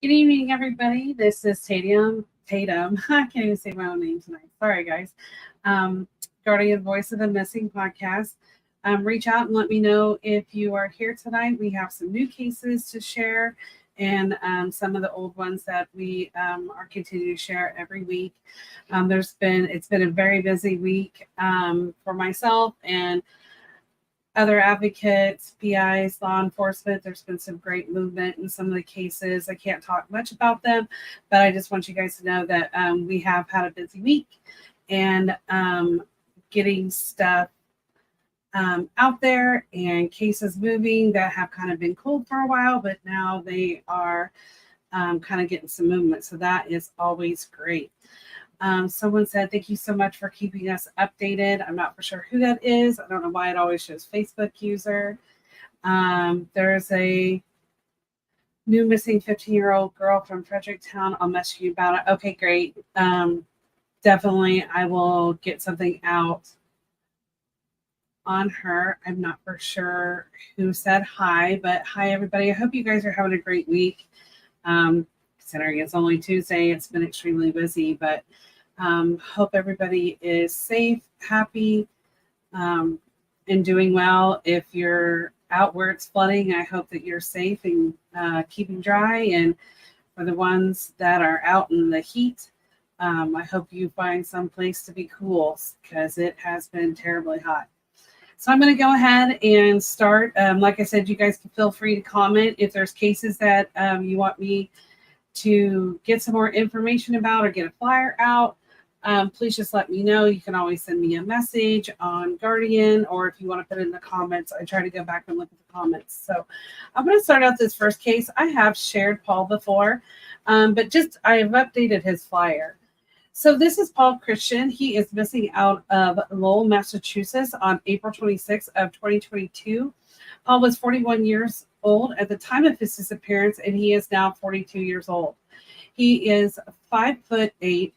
Good evening, everybody. This is Tatum. I can't even say my own name tonight. Sorry, guys. Um, Guardian Voice of the Missing podcast. Reach out and let me know if you are here tonight. We have some new cases to share and some of the old ones that we are continuing to share every week. It's been a very busy week for myself and other advocates, PIs, law enforcement. There's been some great movement in some of the cases. I can't talk much about them, but I just want you guys to know that we have had a busy week and getting stuff out there and cases moving that have kind of been cold for a while, but now they are kind of getting some movement. So that is always great. Someone said, thank you so much for keeping us updated. I'm not for sure who that is. I don't know why it always shows Facebook user. There's a new missing 15-year-old girl from Fredericktown. I'll message you about it. Okay, great. Definitely, I will get something out on her. I'm not for sure who said hi, but hi, everybody. I hope you guys are having a great week. Considering it's only Tuesday, it's been extremely busy, but hope everybody is safe, happy, and doing well. If you're out where it's flooding, I hope that you're safe and keeping dry. And for the ones that are out in the heat, I hope you find some place to be cool because it has been terribly hot. So I'm going to go ahead and start. Like I said, you guys can feel free to comment if there's cases that you want me to get some more information about or get a flyer out. Please just let me know. You can always send me a message on Guardian, or if you want to put it in the comments, I try to go back and look at the comments. So I'm going to start out this first case. I have shared Paul before, but just I have updated his flyer. So this is Paul Christian. He is missing out of Lowell, Massachusetts on April 26th of 2022. Paul was 41 years old at the time of his disappearance, and he is now 42 years old. He is 5'8",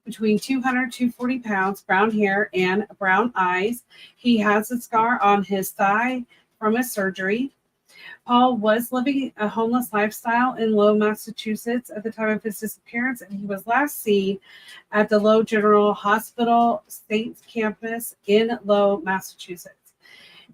between 200 to 240 pounds, brown hair and brown eyes. He has a scar on his thigh from a surgery. Paul was living a homeless lifestyle in Lowell, Massachusetts at the time of his disappearance, and he was last seen at the Lowell General Hospital Saints campus in Lowell, Massachusetts.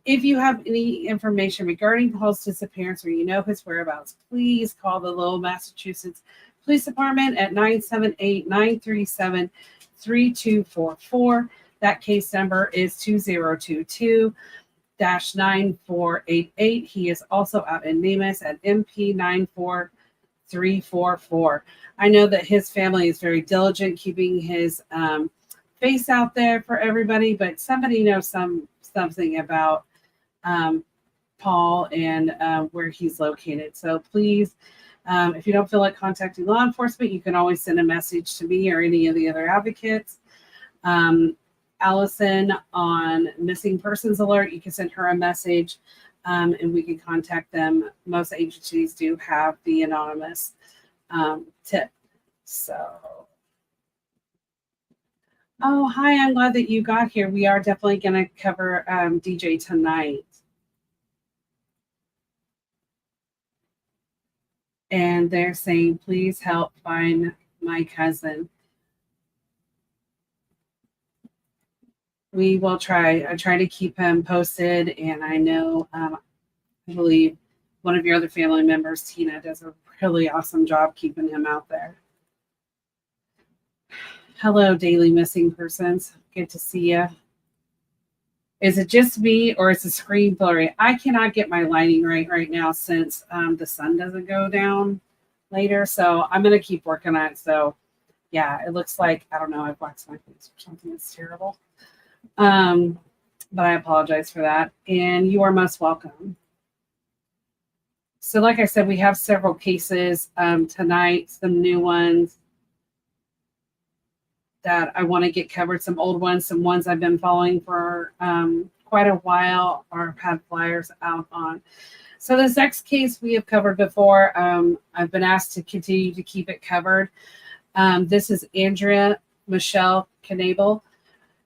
If you have any information regarding Paul's disappearance or you know his whereabouts, please call the Lowell, Massachusetts Police Department at 978-937-3244. That case number is 2022-9488. He is also out in NamUs at MP 94344. I know that his family is very diligent keeping his face out there for everybody, but somebody knows something about Paul and where he's located. So please, if you don't feel like contacting law enforcement, you can always send a message to me or any of the other advocates. Allison on Missing Persons Alert, you can send her a message and we can contact them. Most agencies do have the anonymous tip. So, oh, hi, I'm glad that you got here. We are definitely going to cover DJ tonight. And they're saying, please help find my cousin. We will try. I try to keep him posted, and I know, I believe one of your other family members, Tina, does a really awesome job keeping him out there. Hello, Daily Missing Persons. Good to see you. Is it just me or is the screen blurry? I cannot get my lighting right now since the sun doesn't go down later. So I'm going to keep working on it. So yeah, it looks like, I don't know, I've waxed my face or something. It's terrible. But I apologize for that. And you are most welcome. So like I said, we have several cases tonight, some new ones that I want to get covered, some old ones, some ones I've been following for quite a while or have had flyers out on. So this next case we have covered before. I've been asked to continue to keep it covered. This is Andrea Michelle Knabel.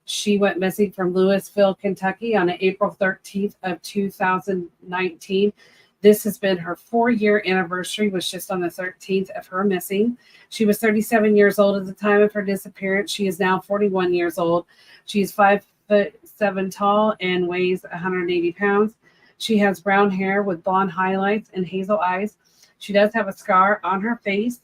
She went missing from Louisville, Kentucky on April 13th of 2019. This has been her 4-year anniversary, was just on the 13th of her missing. She was 37 years old at the time of her disappearance. She is now 41 years old. She's 5'7" tall and weighs 180 pounds. She has brown hair with blonde highlights and hazel eyes. She does have a scar on her face.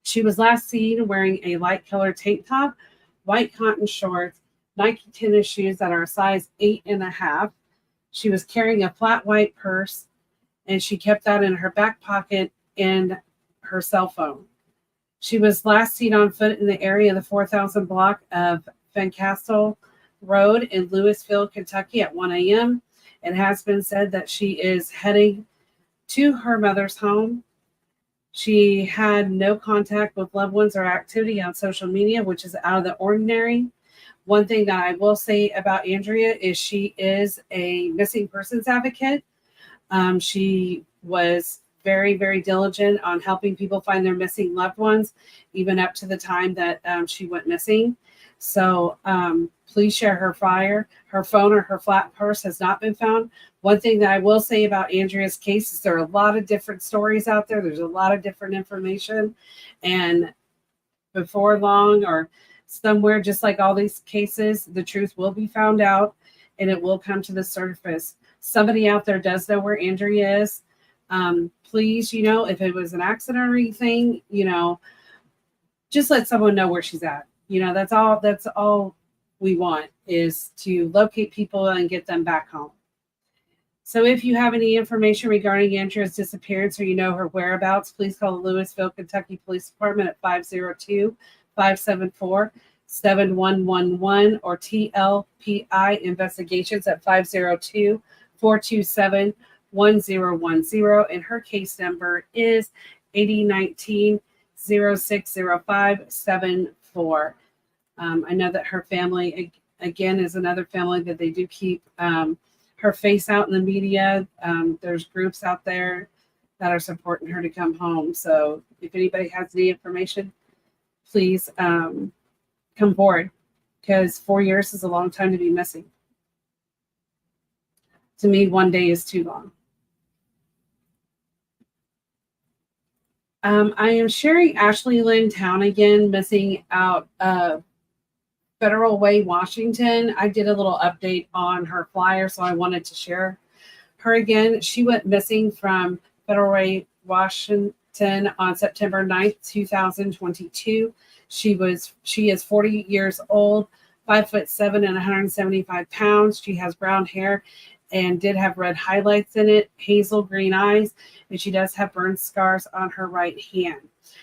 She was last seen wearing a light colored tank top, white cotton shorts, Nike tennis shoes that are a size 8.5. She was carrying a flat white purse, and she kept that in her back pocket and her cell phone. She was last seen on foot in the area of the 4000 block of Fencastle Road in Louisville, Kentucky at 1 a.m. It has been said that she is heading to her mother's home. She had no contact with loved ones or activity on social media, which is out of the ordinary. One thing that I will say about Andrea is she is a missing persons advocate. She was very, very diligent on helping people find their missing loved ones, even up to the time that she went missing. So please share her flyer. Her phone or her flat purse has not been found. One thing that I will say about Andrea's case is there are a lot of different stories out there. There's a lot of different information. And before long or somewhere, just like all these cases, the truth will be found out and it will come to the surface. Somebody out there does know where Andrea is. Please, if it was an accident or anything, just let someone know where she's at. That's all we want is to locate people and get them back home. So if you have any information regarding Andrea's disappearance or her whereabouts, please call the Louisville, Kentucky Police Department at 502-574-7111 or TLPI Investigations at 502-427-1010. And her case number is 8019-060574. I know that her family, again, is another family that they do keep her face out in the media. There's groups out there that are supporting her to come home. So if anybody has any information, please come forward, because 4 years is a long time to be missing. To me, 1 day is too long. I am sharing Ashley Lynn Town again, missing out of Federal Way, Washington. I did a little update on her flyer, so I wanted to share her again. She went missing from Federal Way, Washington on September 9th, 2022. She is 40 years old, 5'7" and 175 pounds. She has brown hair and did have red highlights in it, hazel green eyes, and she does have burn scars on her right hand.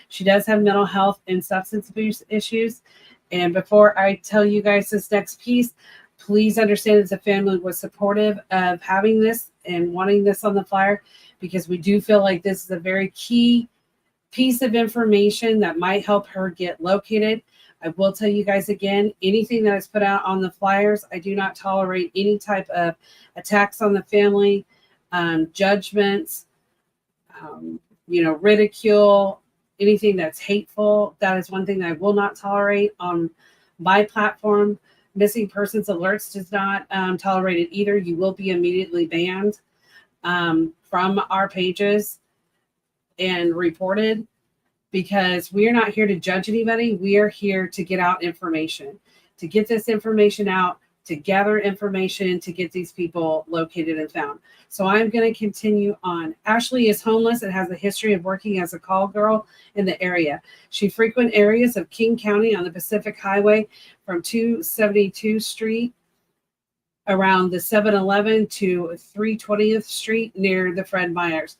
She does have mental health and substance abuse issues. And before I tell you guys this next piece, please understand that the family was supportive of having this and wanting this on the flyer, because we do feel like this is a very key piece of information that might help her get located. I will tell you guys again, anything that is put out on the flyers, I do not tolerate any type of attacks on the family, judgments, ridicule, anything that's hateful. That is one thing that I will not tolerate on my platform. Missing persons alerts does not tolerate it either. You will be immediately banned from our pages and reported, because we are not here to judge anybody. We are here to get out information, to get this information out, to gather information, to get these people located and found. So I'm going to continue on. Ashley is homeless and has a history of working as a call girl in the area. She frequents areas of King County on the Pacific Highway from 272th Street around the 7-Eleven to 320th Street near the Fred Meyers.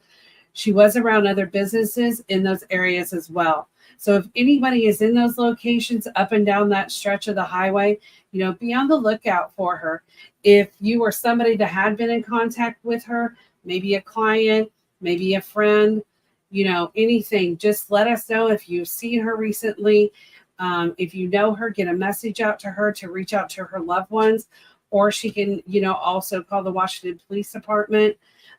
She was around other businesses in those areas as well. So if anybody is in those locations up and down that stretch of the highway, be on the lookout for her. If you were somebody that had been in contact with her, maybe a client, maybe a friend, anything, just let us know. If you've seen her recently, if you know her, get a message out to her to reach out to her loved ones, or she can, also call the Washington Police Department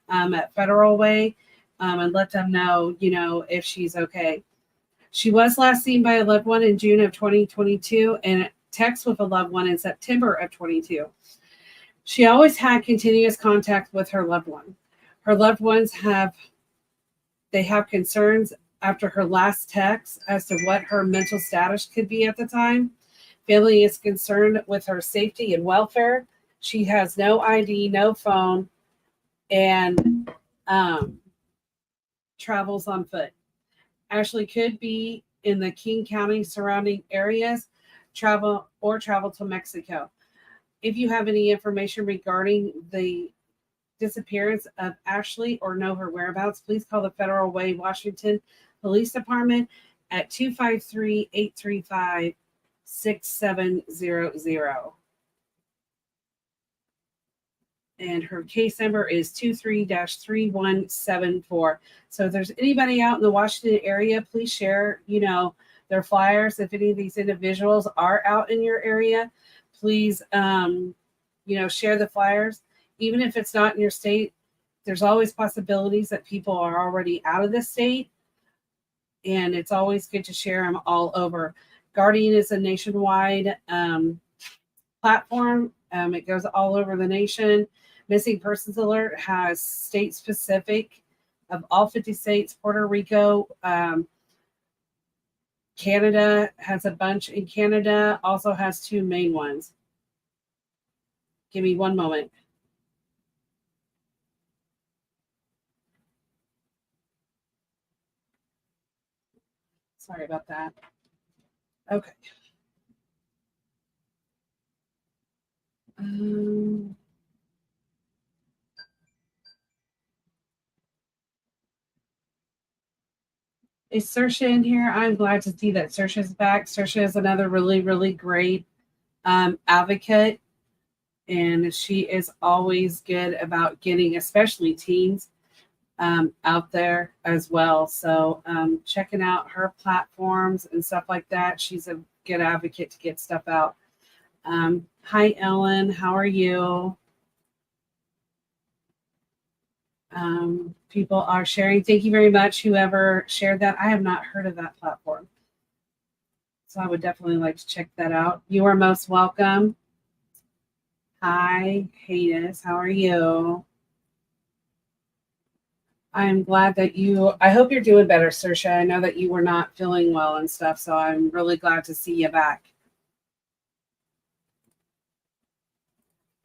at Federal Way. And let them know, if she's okay. She was last seen by a loved one in June of 2022 and text with a loved one in September of 22. She always had continuous contact with her loved one. Her loved ones have concerns after her last text as to what her mental status could be at the time. Family is concerned with her safety and welfare. She has no ID, no phone, and travels on foot. Ashley could be in the King County surrounding areas, travel to Mexico. If you have any information regarding the disappearance of Ashley or know her whereabouts, please call the Federal Way Washington Police Department at 253-835-6700. And her case number is 23-3174. So if there's anybody out in the Washington area, please share, their flyers. If any of these individuals are out in your area, please, share the flyers. Even if it's not in your state, there's always possibilities that people are already out of the state. And it's always good to share them all over. Guardian is a nationwide platform. It goes all over the nation. Missing Persons Alert has state specific of all 50 states. Puerto Rico, Canada has a bunch in Canada, also has 2 main ones. Give me one moment. Sorry about that. Okay. Is Saoirse in here? I'm glad to see that Saoirse is back. Saoirse is another really, really great advocate, and she is always good about getting, especially teens, out there as well. So checking out her platforms and stuff like that. She's a good advocate to get stuff out. Hi, Ellen. How are you? People are sharing. Thank you very much, whoever shared that. I have not heard of that platform, so I would definitely like to check that out. You are most welcome. Hi, Hayes. How are you? I'm glad that I hope you're doing better, Saoirse. I know that you were not feeling well and stuff, so I'm really glad to see you back.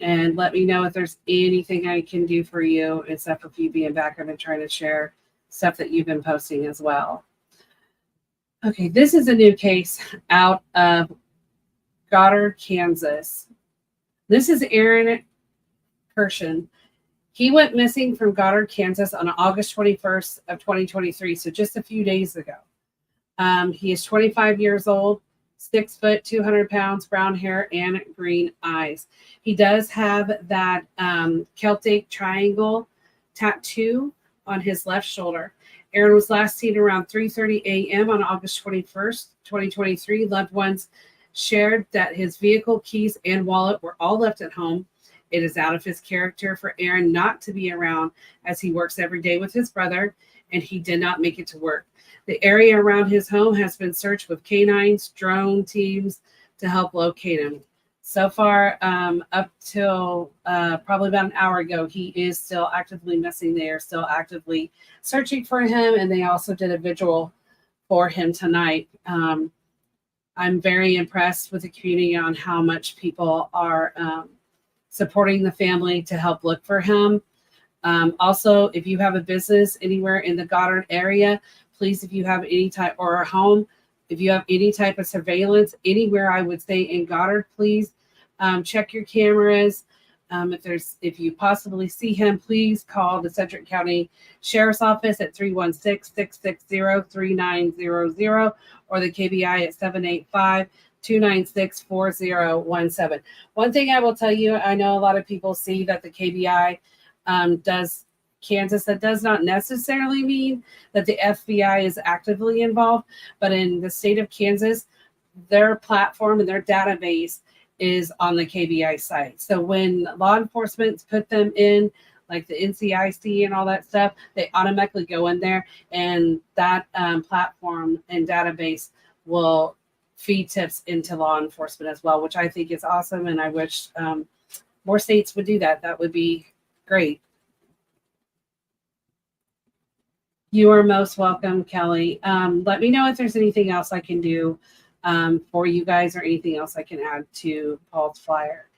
And let me know if there's anything I can do for you, except for you being back. I've been trying to share stuff that you've been posting as well. Okay, this is a new case out of Goddard, Kansas. This is Aaron Kirshen. He went missing from Goddard, Kansas on August 21st of 2023, so just a few days ago. He is 25 years old, 6 foot, 200 pounds, brown hair, and green eyes. He does have that Celtic triangle tattoo on his left shoulder. Aaron was last seen around 3:30 a.m. on August 21st, 2023. Loved ones shared that his vehicle, keys, and wallet were all left at home. It is out of his character for Aaron not to be around, as he works every day with his brother, and he did not make it to work. The area around his home has been searched with canines, drone teams to help locate him. So far, up till probably about an hour ago, he is still actively missing. They are still actively searching for him, and they also did a vigil for him tonight. I'm very impressed with the community on how much people are supporting the family to help look for him. Also, if you have a business anywhere in the Goddard area, please, if you have any type, or a home, if you have any type of surveillance anywhere, I would say in Goddard, please check your cameras. If you possibly see him, please call the Sedgwick County Sheriff's Office at 316-660-3900 or the KBI at 785-296-4017. One thing I will tell you, I know a lot of people see that the KBI does Kansas. That does not necessarily mean that the FBI is actively involved, but in the state of Kansas, their platform and their database is on the KBI site. So when law enforcement put them in, like the NCIC and all that stuff, they automatically go in there, and that platform and database will feed tips into law enforcement as well, which I think is awesome. And I wish more states would do that. That would be great. You are most welcome, Kelly. Let me know if there's anything else I can do for you guys or anything else I can add to Paul's flyer.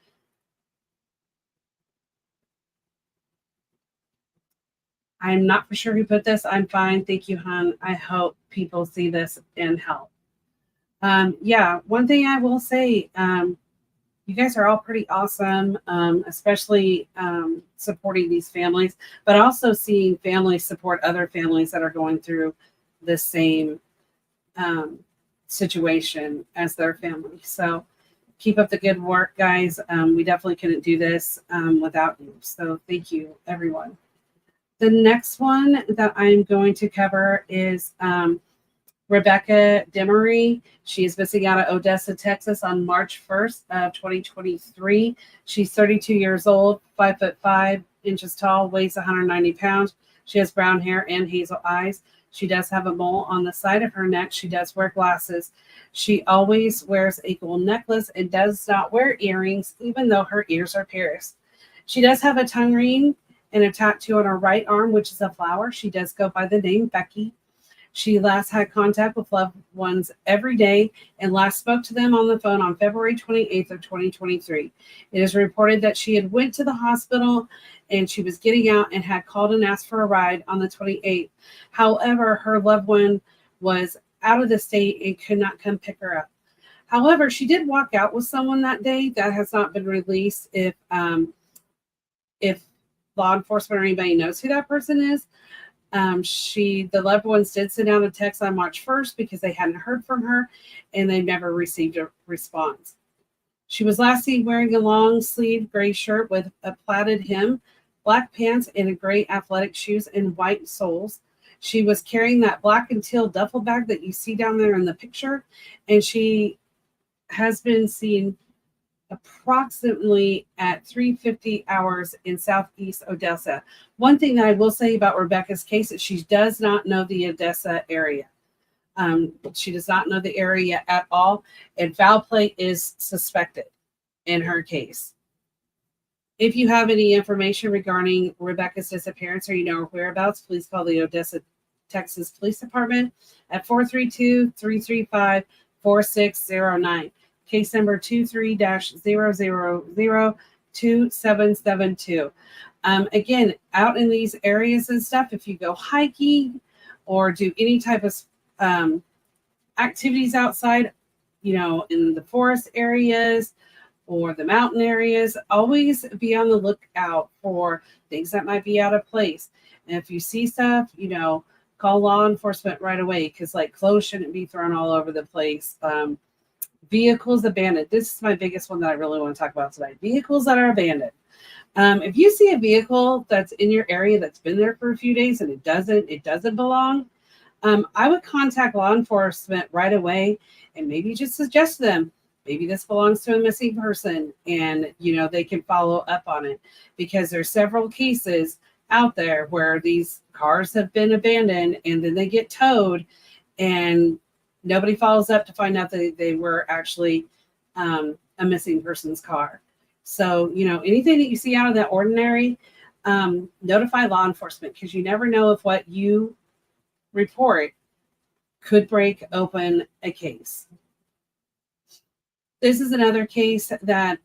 I'm not for sure who put this. I'm fine. Thank you, hon. I hope people see this and help. Yeah, one thing I will say, you guys are all pretty awesome, especially supporting these families, but also seeing families support other families that are going through the same situation as their family. So keep up the good work, guys. We definitely couldn't do this without you. So thank you, everyone. The next one that I'm going to cover is Rebecca Demery. She is missing out of Odessa, Texas on March 1st of 2023. She's 32 years old, 5'5" tall, weighs 190 pounds. She has brown hair and hazel eyes. She does have a mole on the side of her neck. She does wear glasses. She always wears a gold necklace and does not wear earrings, even though her ears are pierced. She does have a tongue ring and a tattoo on her right arm, which is a flower. She does go by the name Becky. She last had contact with loved ones every day and last spoke to them on the phone on February 28th of 2023. It is reported that she had went to the hospital and she was getting out and had called and asked for a ride on the 28th. However, her loved one was out of the state and could not come pick her up. However, she did walk out with someone that day. That has not been released. If law enforcement or anybody knows who that person is, the loved ones did send out a text on March 1st because they hadn't heard from her and they never received a response. She was last seen wearing a long sleeve gray shirt with a plaited hem, black pants, and gray athletic shoes and white soles. She was carrying that black and teal duffel bag that you see down there in the picture, and she has been seen approximately at 3:50 hours in southeast Odessa. One thing that I will say about Rebecca's case is she does not know the Odessa area. She does not know the area at all, and foul play is suspected in her case. If you have any information regarding Rebecca's disappearance or you know her whereabouts, please call the Odessa, Texas Police Department at 432-335-4609. Case number 23-0002772. Again, out in these areas and stuff, if you go hiking or do any type of activities outside, in the forest areas or the mountain areas, always be on the lookout for things that might be out of place. And if you see stuff, call law enforcement right away, because clothes shouldn't be thrown all over the place. Vehicles abandoned. This is my biggest one that I really want to talk about tonight. Vehicles that are abandoned. If you see a vehicle that's in your area that's been there for a few days and it doesn't belong, I would contact law enforcement right away and maybe just suggest to them, maybe this belongs to a missing person, and they can follow up on it, because there's several cases out there where these cars have been abandoned and then they get towed and nobody follows up to find out that they were actually a missing person's car. So, anything that you see out of the ordinary, notify law enforcement, because you never know if what you report could break open a case. This is another case that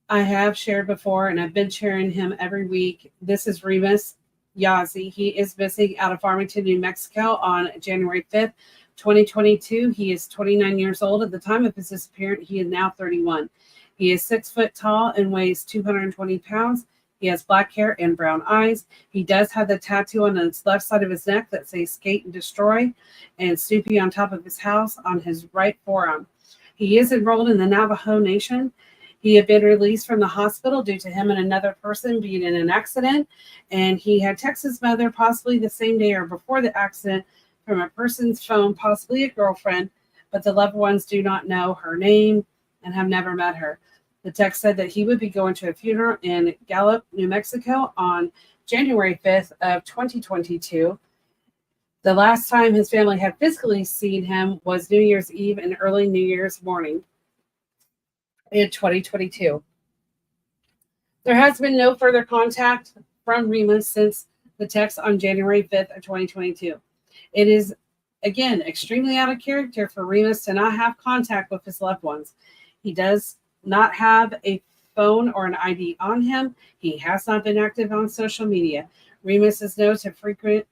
I have shared before, and I've been sharing him every week. This is Remus Yazzie. He is missing out of Farmington, New Mexico on January 5th. 2022. He is 29 years old. At the time of his disappearance, he is now 31. He is 6 foot tall and weighs 220 pounds. He has black hair and brown eyes. He does have the tattoo on his left side of his neck that says "Skate and Destroy" and "Snoopy on top of his house" on his right forearm. He is enrolled in the Navajo Nation. He had been released from the hospital due to him and another person being in an accident, and he had texted his mother possibly the same day or before the accident from a person's phone, possibly a girlfriend, but the loved ones do not know her name and have never met her. The text said that he would be going to a funeral in Gallup, New Mexico on January 5th of 2022. The last time his family had physically seen him was New Year's Eve and early New Year's morning in 2022. There has been no further contact from Remus since the text on January 5th of 2022. It is, again, extremely out of character for Remus to not have contact with his loved ones. He does not have a phone or an ID on him. He has not been active on social media. Remus is known to frequent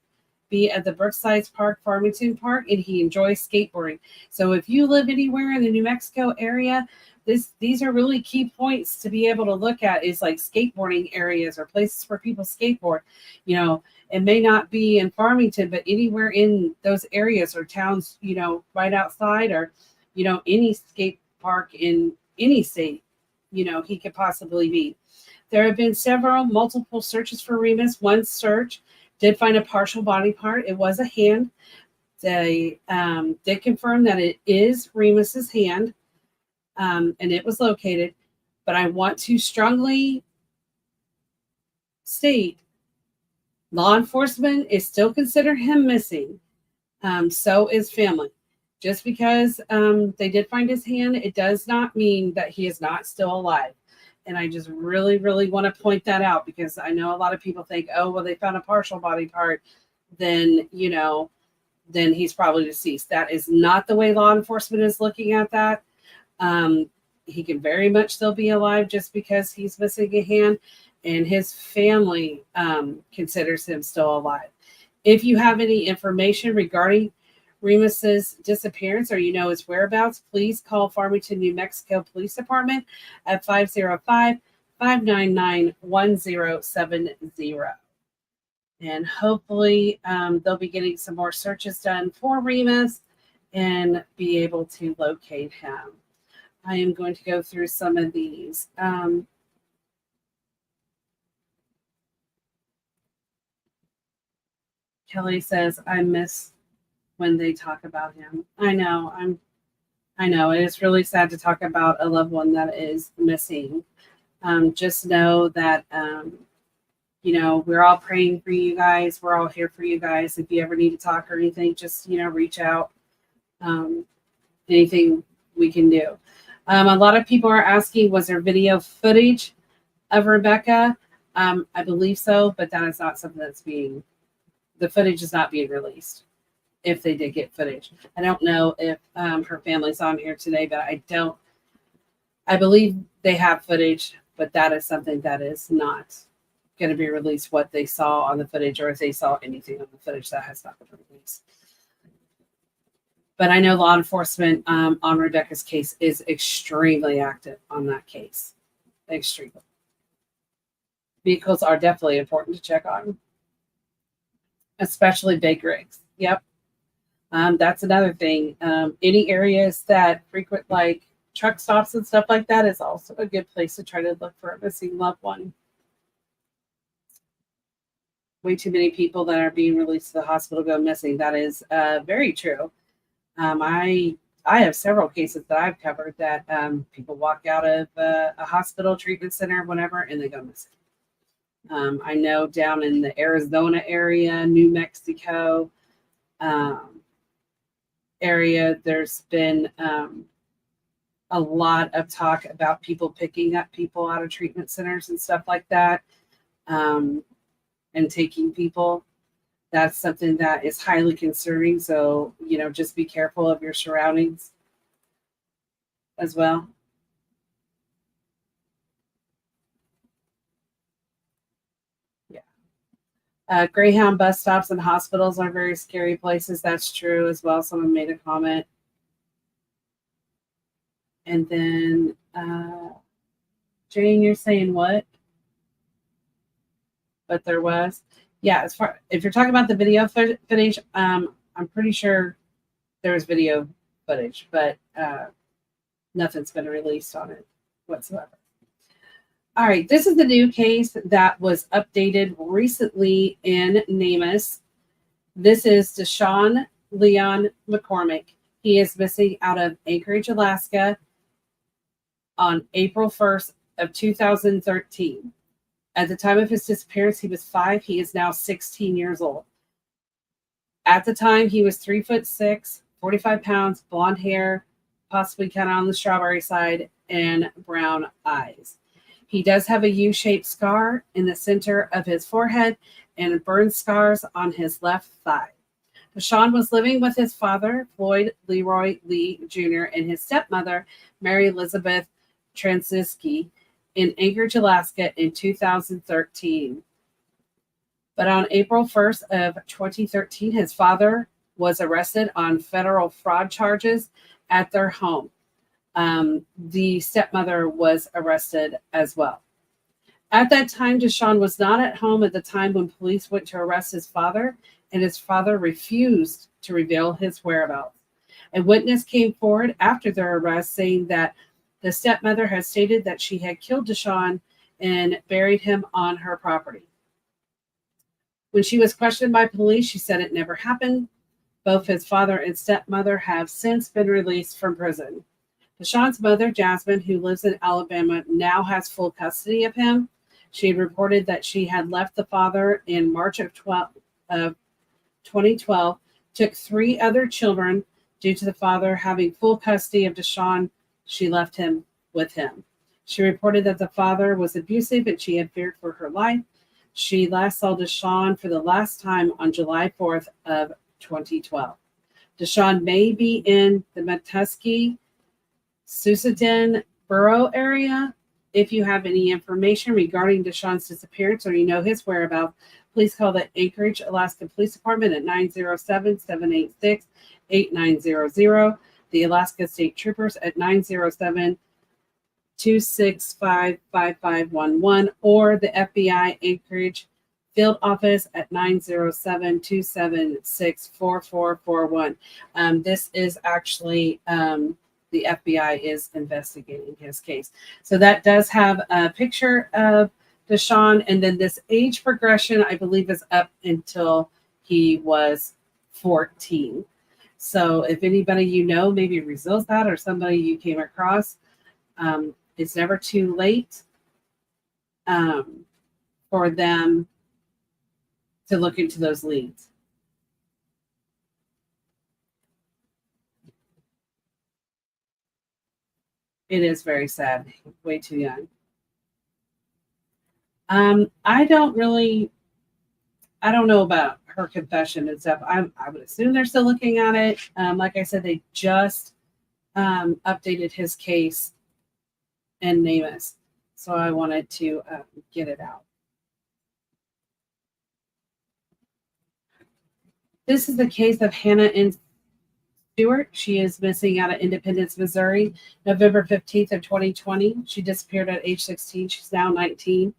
be at the Brooksides Park, Farmington Park, and he enjoys skateboarding. So if you live anywhere in the New Mexico area, these are really key points to be able to look at, is like skateboarding areas or places where people skateboard. You know, it may not be in Farmington, but anywhere in those areas or towns, you know, right outside, or, you know, any skate park in any state, you know, he could possibly be. There have been multiple searches for Remus. One search did find a partial body part. It was a hand. They did confirm that it is Remus's hand, and it was located. But I want to strongly state, law enforcement is still considering him missing. So is family. Just because they did find his hand, it does not mean that he is not still alive. And I just really, really want to point that out, because I know a lot of people think, oh, well, they found a partial body part, then, you know, then he's probably deceased. That is not the way law enforcement is looking at that. He can very much still be alive just because he's missing a hand, and his family considers him still alive. If you have any information regarding Remus's disappearance, or you know his whereabouts, please call Farmington, New Mexico Police Department at 505-599-1070. And hopefully they'll be getting some more searches done for Remus and be able to locate him. I am going to go through some of these. Kelly says, I miss when they talk about him. I know it is really sad to talk about a loved one that is missing. Just know that you know, we're all praying for you guys. We're all here for you guys. If you ever need to talk or anything, just, you know, reach out. Anything we can do. A lot of people are asking, was there video footage of Rebecca? I believe so, but that is not something that's the footage is not being released. If they did get footage, I don't know if her family's on here today, but I believe they have footage, but that is something that is not going to be released, what they saw on the footage, or if they saw anything on the footage that has not been released. But I know law enforcement on Rebecca's case is extremely active on that case. Extremely. Vehicles are definitely important to check on, especially big rigs. Yep. That's another thing. Any areas that frequent like truck stops and stuff like that is also a good place to try to look for a missing loved one. Way too many people that are being released to the hospital go missing. That is very true. I have several cases that I've covered that people walk out of a hospital, treatment center, whatever, and they go missing. I know down in the Arizona area, New Mexico area, there's been a lot of talk about people picking up people out of treatment centers and stuff like that, and taking people. That's something that is highly concerning. So, you know, just be careful of your surroundings as well. Yeah. Greyhound bus stops and hospitals are very scary places. That's true as well. Someone made a comment. And then, Jane, you're saying what? But there was. Yeah, if you're talking about the video footage, I'm pretty sure there was video footage, but nothing's been released on it whatsoever. All right, this is the new case that was updated recently in NamUs. This is Deshaun Leon McCormick. He is missing out of Anchorage, Alaska on April 1st of 2013. At the time of his disappearance, he was 5. He is now 16 years old. At the time, he was 3'6", 45 pounds, blonde hair, possibly kind of on the strawberry side, and brown eyes. He does have a U-shaped scar in the center of his forehead and burn scars on his left thigh. Deshaun was living with his father, Floyd Leroy Lee Jr., and his stepmother, Mary Elizabeth Transiski, in Anchorage, Alaska in 2013. But on April 1st of 2013, his father was arrested on federal fraud charges at their home. The stepmother was arrested as well. At that time, Deshaun was not at home at the time when police went to arrest his father, and his father refused to reveal his whereabouts. A witness came forward after their arrest saying that the stepmother had stated that she had killed Deshaun and buried him on her property. When she was questioned by police, she said it never happened. Both his father and stepmother have since been released from prison. Deshaun's mother, Jasmine, who lives in Alabama, now has full custody of him. She had reported that she had left the father in March of 2012, took 3 other children. Due to the father having full custody of Deshaun, she left him with him. She reported that the father was abusive and she had feared for her life. She last saw Deshaun for the last time on July 4th of 2012. Deshaun may be in the Metusky, Suisun Borough area. If you have any information regarding Deshaun's disappearance or you know his whereabouts, please call the Anchorage, Alaska Police Department at 907-786-8900, the Alaska State Troopers at 907-265-5511, or the FBI Anchorage Field Office at 907-276-4441. This is actually the FBI is investigating his case. So that does have a picture of Deshaun, and then this age progression, I believe, is up until he was 14. So if anybody you know maybe reveals that, or somebody you came across, it's never too late for them to look into those leads. It is very sad. Way too young. I don't know about her confession and stuff. I would assume they're still looking at it. Like I said, they just updated his case in NamUs, so I wanted to get it out. This is the case of Hannah N. Stewart. She is missing out of Independence, Missouri, November 15th of 2020. She disappeared at age 16. She's now 19.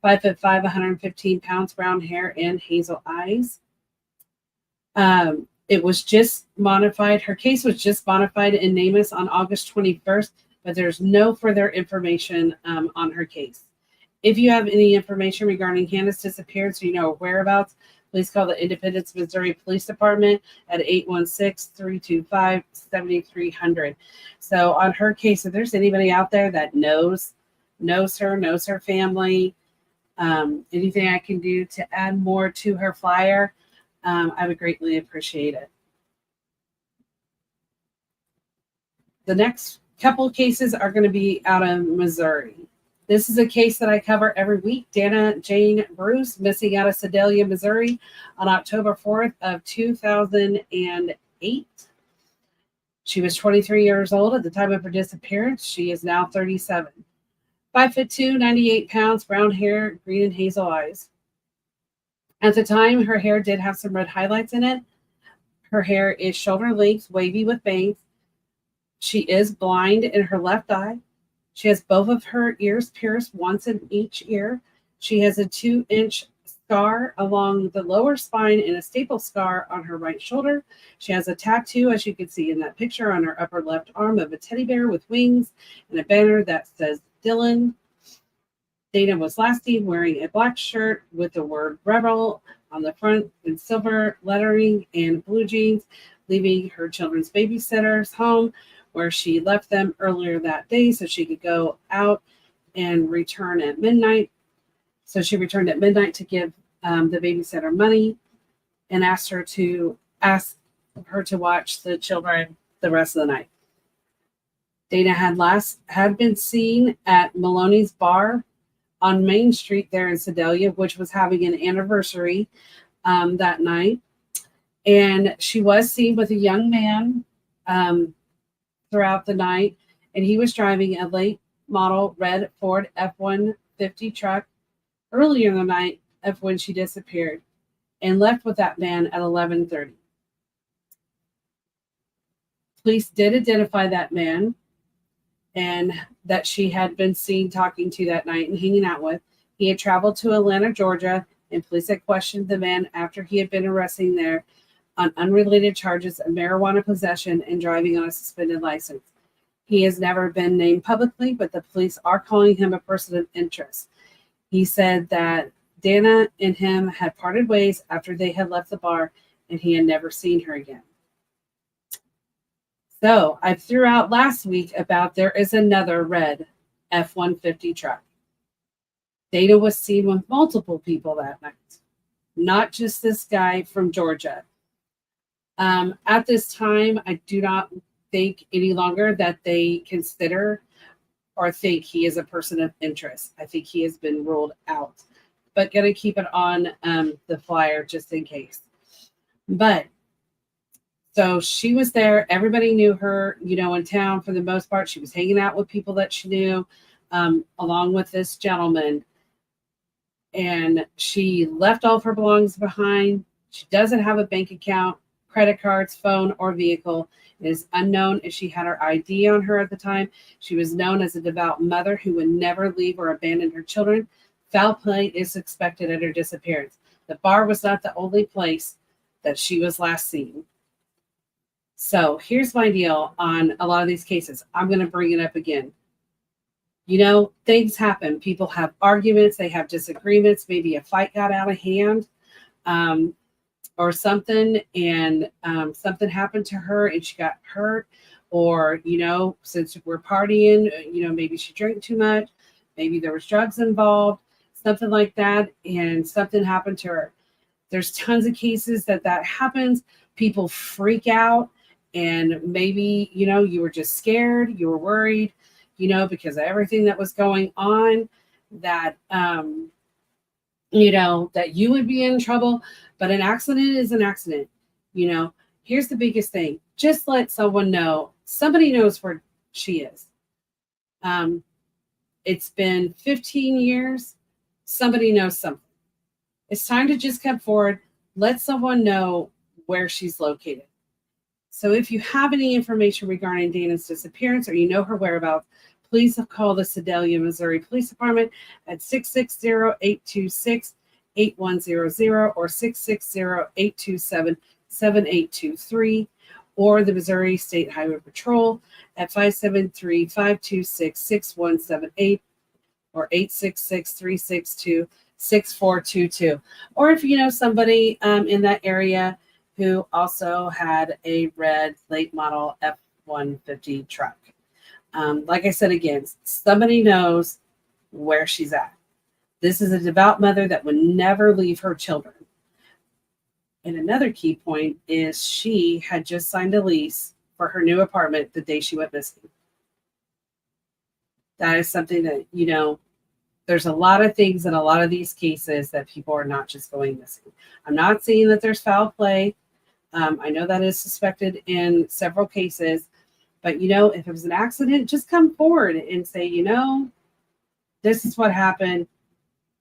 5'5", 115 pounds, brown hair, and hazel eyes. It was just modified. Her case was just modified in NamUs on August 21st, but there's no further information on her case. If you have any information regarding Hannah's disappearance, or you know her whereabouts, please call the Independence, Missouri Police Department at 816-325-7300. So on her case, if there's anybody out there that knows her family, anything I can do to add more to her flyer, I would greatly appreciate it. The next couple of cases are going to be out of Missouri. This is a case that I cover every week. Dana Jane Bruce, missing out of Sedalia, Missouri on October 4th of 2008. She was 23 years old at the time of her disappearance. She is now 37. 5'2", 98 pounds, brown hair, green and hazel eyes. At the time, her hair did have some red highlights in it. Her hair is shoulder length, wavy with bangs. She is blind in her left eye. She has both of her ears pierced, once in each ear. She has a 2-inch scar along the lower spine and a staple scar on her right shoulder. She has a tattoo, as you can see in that picture, on her upper left arm of a teddy bear with wings and a banner that says Dylan. Dana was last seen wearing a black shirt with the word Rebel on the front in silver lettering and blue jeans, leaving her children's babysitter's home, where she left them earlier that day so she could go out and return at midnight. So she returned at midnight to give the babysitter money and asked her to watch the children the rest of the night. Dana had been seen at Maloney's Bar on Main Street there in Sedalia, which was having an anniversary that night. And she was seen with a young man throughout the night, and he was driving a late model red Ford F-150 truck earlier in the night of when she disappeared and left with that man at 11:30. Police did identify that man and that she had been seen talking to that night and hanging out with. He had traveled to Atlanta, Georgia, and police had questioned the man after he had been arrested there on unrelated charges of marijuana possession and driving on a suspended license. He has never been named publicly, but the police are calling him a person of interest. He said that Dana and him had parted ways after they had left the bar, and he had never seen her again. So I threw out last week about there is another red F-150 truck. Dana was seen with multiple people that night, not just this guy from Georgia. At this time, I do not think any longer that they consider or think he is a person of interest. I think he has been ruled out, but going to keep it on the flyer just in case. But so she was there. Everybody knew her, in town for the most part. She was hanging out with people that she knew, along with this gentleman. And she left all of her belongings behind. She doesn't have a bank account, credit cards, phone, or vehicle. It is unknown if she had her ID on her at the time. She was known as a devout mother who would never leave or abandon her children. Foul play is suspected at her disappearance. The bar was not the only place that she was last seen. So here's my deal on a lot of these cases. I'm going to bring it up again. Things happen. People have arguments. They have disagreements. Maybe a fight got out of hand or something, and something happened to her and she got hurt. Or, since we're partying, maybe she drank too much. Maybe there was drugs involved, something like that, and something happened to her. There's tons of cases that happens. People freak out. And maybe, you were just scared, you were worried, because of everything that was going on, that, that you would be in trouble. But an accident is an accident. Here's the biggest thing. Just let someone know. Somebody knows where she is. It's been 15 years. Somebody knows something. It's time to just come forward. Let someone know where she's located. So if you have any information regarding Dana's disappearance or you know her whereabouts, please call the Sedalia, Missouri Police Department at 660-826-8100 or 660-827-7823, or the Missouri State Highway Patrol at 573-526-6178 or 866-362-6422. Or if you know somebody in that area who also had a red late model F-150 truck. Like I said again, somebody knows where she's at. This is a devout mother that would never leave her children. And another key point is she had just signed a lease for her new apartment the day she went missing. That is something that, there's a lot of things in a lot of these cases that people are not just going missing. I'm not saying that there's foul play. I know that is suspected in several cases, but if it was an accident, just come forward and say, this is what happened.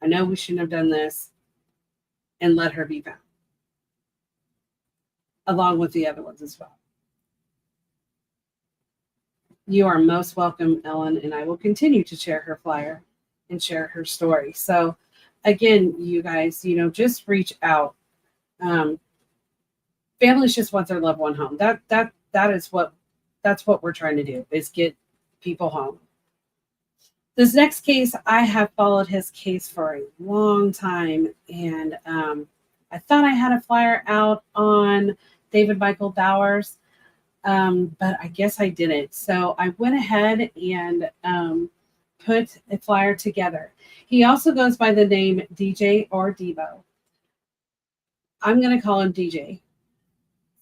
I know we shouldn't have done this, and let her be found, along with the other ones as well. You are most welcome, Ellen, and I will continue to share her flyer and share her story. So again, you guys, just reach out. Families just want their loved one home. That's what we're trying to do, is get people home. This next case, I have followed his case for a long time, and I thought I had a flyer out on David Michael Bowers, but I guess I didn't. So I went ahead and put a flyer together. He also goes by the name DJ or Devo. I'm going to call him DJ.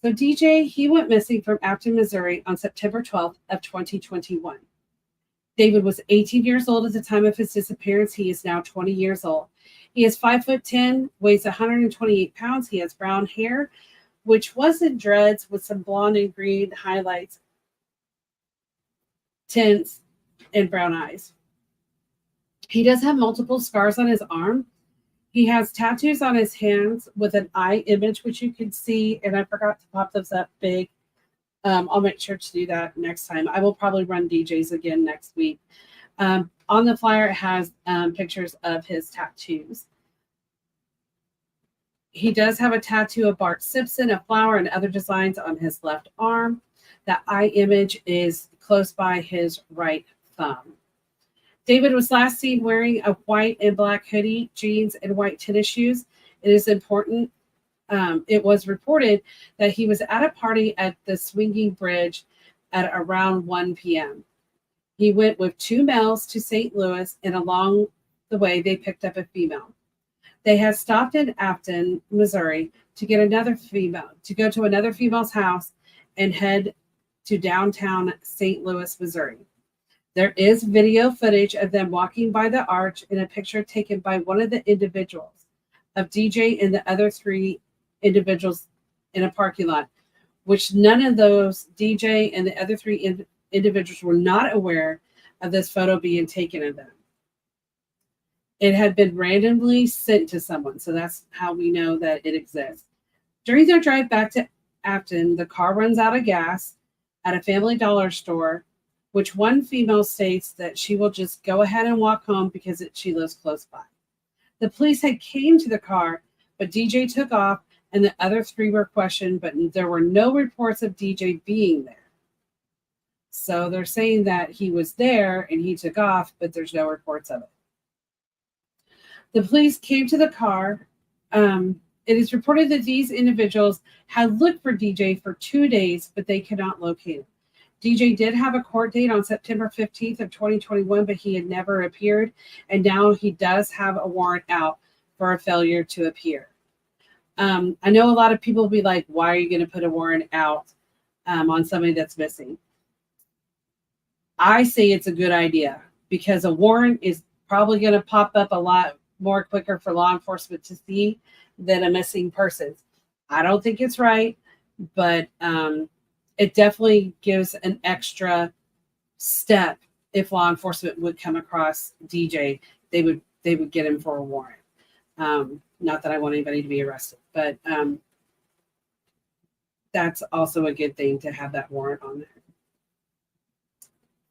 So DJ, he went missing from Acton, Missouri on September 12th of 2021. David was 18 years old at the time of his disappearance. He is now 20 years old. He is 5'10", weighs 128 pounds. He has brown hair, which was in dreads with some blonde and green highlights, tints, and brown eyes. He does have multiple scars on his arm. He has tattoos on his hands with an eye image, which you can see, and I forgot to pop those up big. I'll make sure to do that next time. I will probably run DJs again next week. On the flyer, it has pictures of his tattoos. He does have a tattoo of Bart Simpson, a flower, and other designs on his left arm. That eye image is close by his right thumb. David was last seen wearing a white and black hoodie, jeans, and white tennis shoes. It is important. It was reported that he was at a party at the Swinging Bridge at around 1 p.m. He went with two males to St. Louis, and along the way, they picked up a female. They had stopped in Afton, Missouri, to go to another female's house and head to downtown St. Louis, Missouri. There is video footage of them walking by the arch and a picture taken by one of the individuals of DJ and the other three individuals in a parking lot, which none of those DJ and the other three individuals were not aware of this photo being taken of them. It had been randomly sent to someone, so that's how we know that it exists. During their drive back to Afton, the car runs out of gas at a Family Dollar store, which one female states that she will just go ahead and walk home because she lives close by. The police had came to the car, but DJ took off, and the other three were questioned, but there were no reports of DJ being there. So they're saying that he was there and he took off, but there's no reports of it. The police came to the car. It is reported that these individuals had looked for DJ for 2 days, but they could not locate him. DJ did have a court date on September 15th of 2021, but he had never appeared, and now he does have a warrant out for a failure to appear. I know a lot of people will be like, why are you going to put a warrant out on somebody that's missing? I say it's a good idea because a warrant is probably going to pop up a lot more quicker for law enforcement to see than a missing person. I don't think it's right, but it definitely gives an extra step. If law enforcement would come across DJ, they would get him for a warrant. Not that I want anybody to be arrested, but that's also a good thing to have that warrant on there.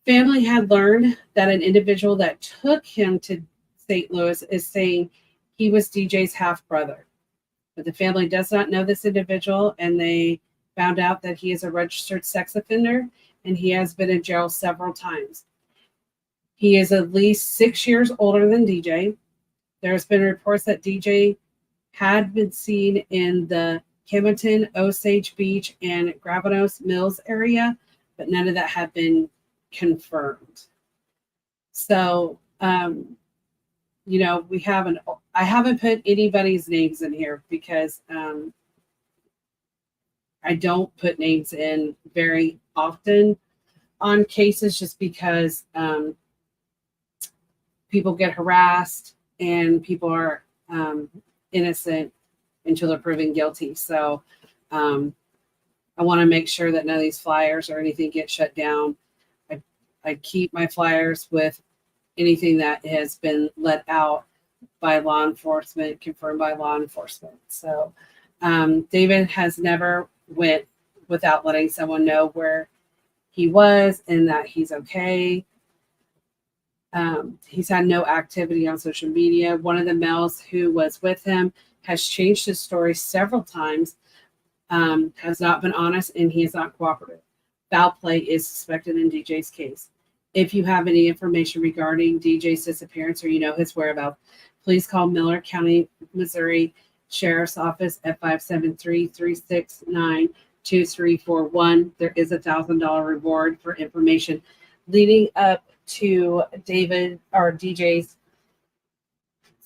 Family had learned that an individual that took him to St. Louis is saying he was DJ's half-brother. But the family does not know this individual, and they found out that he is a registered sex offender, and he has been in jail several times. He is at least 6 years older than DJ. There's been reports that DJ had been seen in the Camden, Osage Beach, and Gravanos Mills area, but none of that had been confirmed. So, I haven't put anybody's names in here because I don't put names in very often on cases just because people get harassed and people are innocent until they're proven guilty. So I want to make sure that none of these flyers or anything get shut down. I keep my flyers with anything that has been let out by law enforcement, confirmed by law enforcement. So David has never went without letting someone know where he was and that he's okay. He's had no activity on social media. One of the males who was with him has changed his story several times, has not been honest, and he is not cooperative. Foul play is suspected in DJ's case. If you have any information regarding DJ's disappearance or you know his whereabouts, please call Miller County, Missouri Sheriff's Office at 573-369-2341. There is a $1,000 reward for information leading up to David or DJ's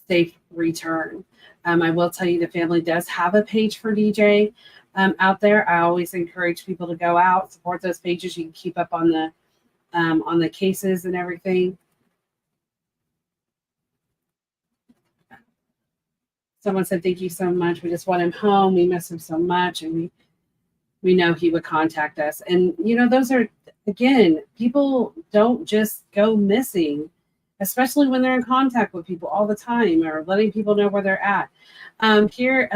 safe return. I will tell you the family does have a page for DJ out there. I always encourage people to go out, support those pages. You can keep up on the on the cases and everything. Someone said, thank you so much. We just want him home. We miss him so much. And we know he would contact us. And, those are, again, people don't just go missing, especially when they're in contact with people all the time or letting people know where they're at. Thank you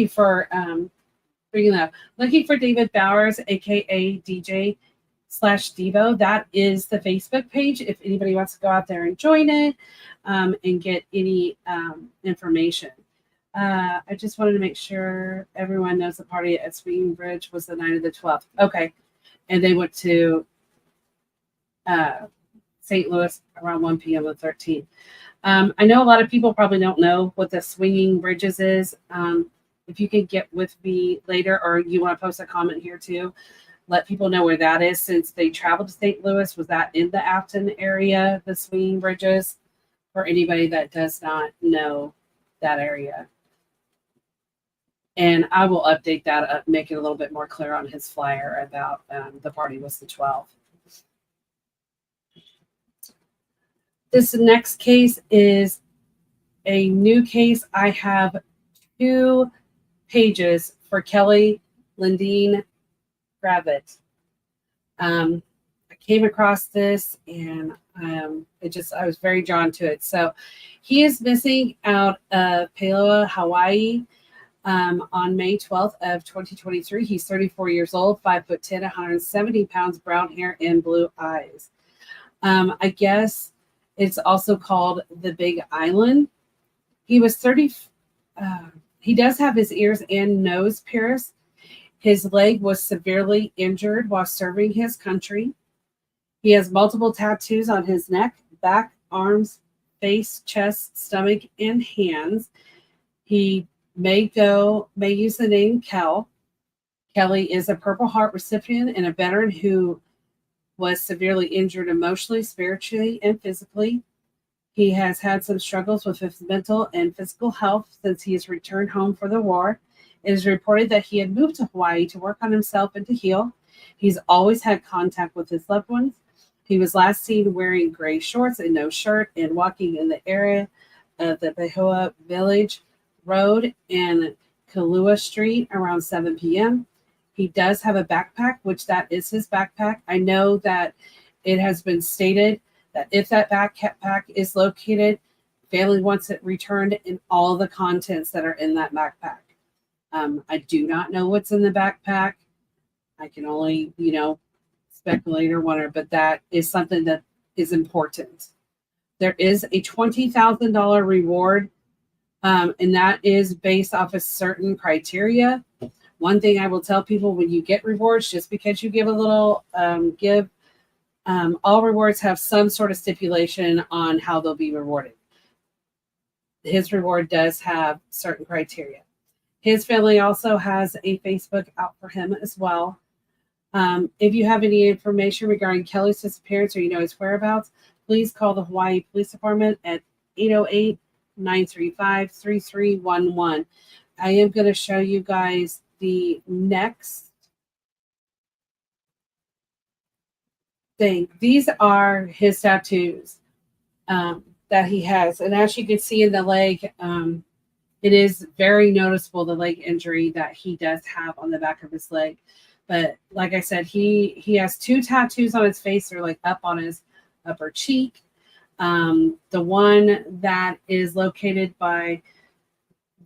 for bringing that up. Looking for David Bowers, aka DJ/Devo. That is the Facebook page. If anybody wants to go out there and join it and get any information. I just wanted to make sure everyone knows the party at Swinging Bridge was the night of the 12th. Okay. And they went to St. Louis around 1 p.m. on the 13th. I know a lot of people probably don't know what the Swinging Bridges is. If you can get with me later, or you want to post a comment here too, let people know where that is, since they traveled to St. Louis. Was that in the Afton area, the Swinging Bridges, for anybody that does not know that area? And I will update that up, make it a little bit more clear on his flyer about the party was the 12th. This next case is a new case. I have 2 pages for Kelly Lindeen Gravitt. I came across this and I was very drawn to it. So he is missing out of Palawa, Hawaii, on May 12th of 2023. He's 34 years old, 5'10", 170 pounds, brown hair and blue eyes. I guess it's also called the Big Island. He was 30. He does have his ears and nose pierced. His leg was severely injured while serving his country. He has multiple tattoos on his neck, back, arms, face, chest, stomach, and hands. He may use the name Kel. Kelly is a Purple Heart recipient and a veteran who was severely injured emotionally, spiritually, and physically. He has had some struggles with his mental and physical health since he has returned home for the war. It is reported that he had moved to Hawaii to work on himself and to heal. He's always had contact with his loved ones. He was last seen wearing gray shorts and no shirt and walking in the area of the Pahoa Village Road and Kalua Street around 7 p.m. He does have a backpack, which that is his backpack. I know that it has been stated that if that backpack is located, family wants it returned in all the contents that are in that backpack. I do not know what's in the backpack. I can only, speculate or wonder, but that is something that is important. There is a $20,000 reward, and that is based off of certain criteria. One thing I will tell people, when you get rewards, just because you give a little, all rewards have some sort of stipulation on how they'll be rewarded. His reward does have certain criteria. His family also has a Facebook out for him as well. If you have any information regarding Kelly's disappearance or his whereabouts, please call the Hawaii Police Department at 808-935-3311. I am going to show you guys the next thing. These are his tattoos that he has. And as you can see in the leg, it is very noticeable, the leg injury that he does have on the back of his leg. But like I said, he has 2 tattoos on his face. They're like up on his upper cheek. The one that is located by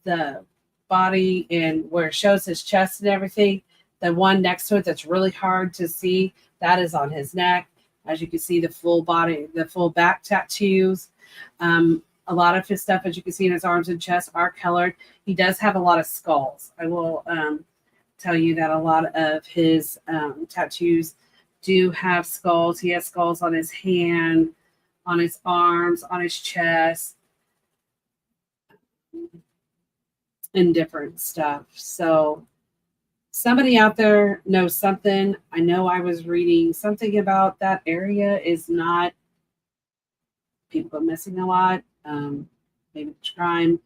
the body and where it shows his chest and everything, the one next to it that's really hard to see, that is on his neck. As you can see, the full body, the full back tattoos. A lot of his stuff, as you can see in his arms and chest, are colored. He does have a lot of skulls. I will tell you that a lot of his tattoos do have skulls. He has skulls on his hand, on his arms, on his chest, and different stuff. So somebody out there knows something. I know I was reading something about that area is not, people are missing a lot. Maybe crime.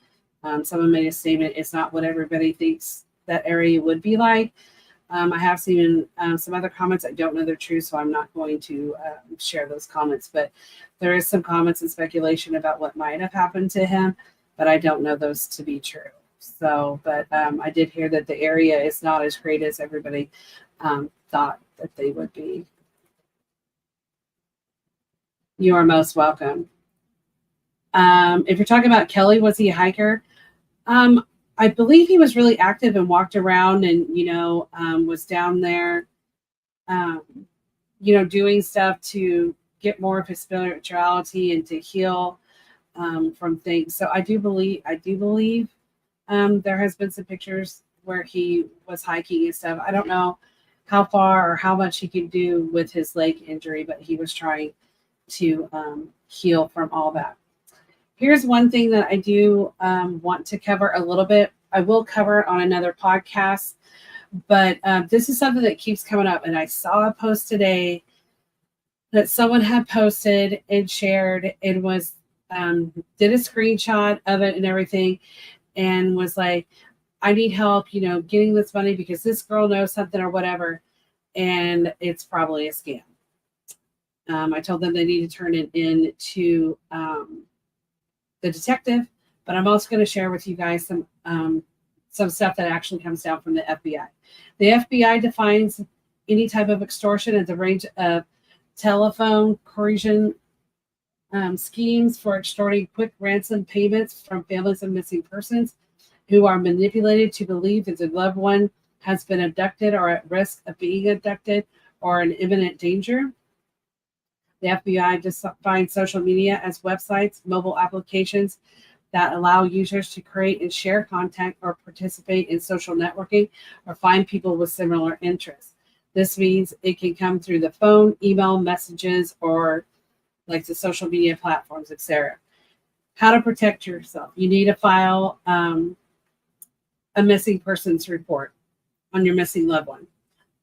Someone made a statement, it's not what everybody thinks that area would be like. I have seen some other comments. I don't know they're true, so I'm not going to share those comments. But there is some comments and speculation about what might have happened to him, but I don't know those to be true. So, but I did hear that the area is not as great as everybody thought that they would be. You are most welcome. If you're talking about Kelly, was he a hiker? I believe he was really active and walked around and, was down there, doing stuff to get more of his spirituality and to heal from things. So I do believe there has been some pictures where he was hiking and stuff. I don't know how far or how much he could do with his leg injury, but he was trying to heal from all that. Here's one thing that I do want to cover a little bit. I will cover it on another podcast, but this is something that keeps coming up. And I saw a post today that someone had posted and shared and was did a screenshot of it and everything, and was like, I need help, getting this money because this girl knows something or whatever, and it's probably a scam. I told them they need to turn it in to the detective, but I'm also going to share with you guys some stuff that actually comes down from the FBI. The FBI defines any type of extortion as a range of telephone coercion schemes for extorting quick ransom payments from families of missing persons who are manipulated to believe that their loved one has been abducted or at risk of being abducted or in imminent danger. The FBI defines social media as websites, mobile applications that allow users to create and share content or participate in social networking or find people with similar interests. This means it can come through the phone, email, messages, or like the social media platforms, etc. How to protect yourself. You need to file a missing persons report on your missing loved one.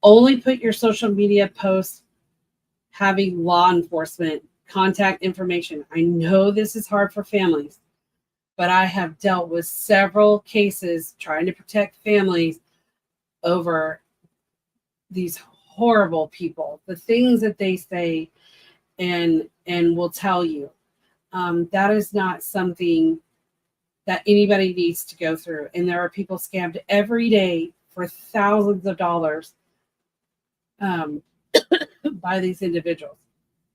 Only put your social media posts having law enforcement contact information. I know this is hard for families, but I have dealt with several cases trying to protect families over these horrible people, the things that they say and will tell you. That is not something that anybody needs to go through. And there are people scammed every day for thousands of dollars by these individuals.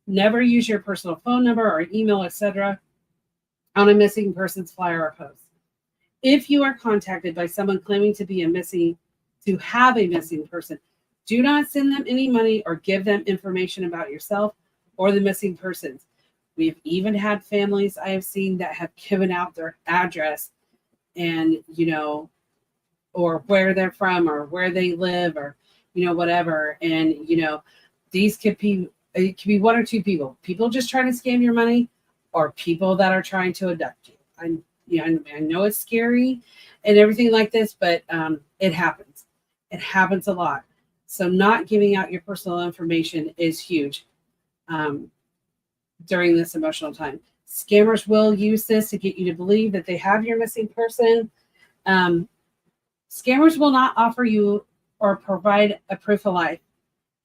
Never use your personal phone number or email, etc., on a missing persons flyer or post. If you are contacted by someone claiming to have a missing person, do not send them any money or give them information about yourself or the missing persons. We've even had families I have seen that have given out their address and, or where they're from or where they live or, whatever. And, these it could be one or two people just trying to scam your money or people that are trying to abduct you. I know it's scary and everything like this, but it happens. It happens a lot. So not giving out your personal information is huge during this emotional time. Scammers will use this to get you to believe that they have your missing person. Scammers will not offer you or provide a proof of life.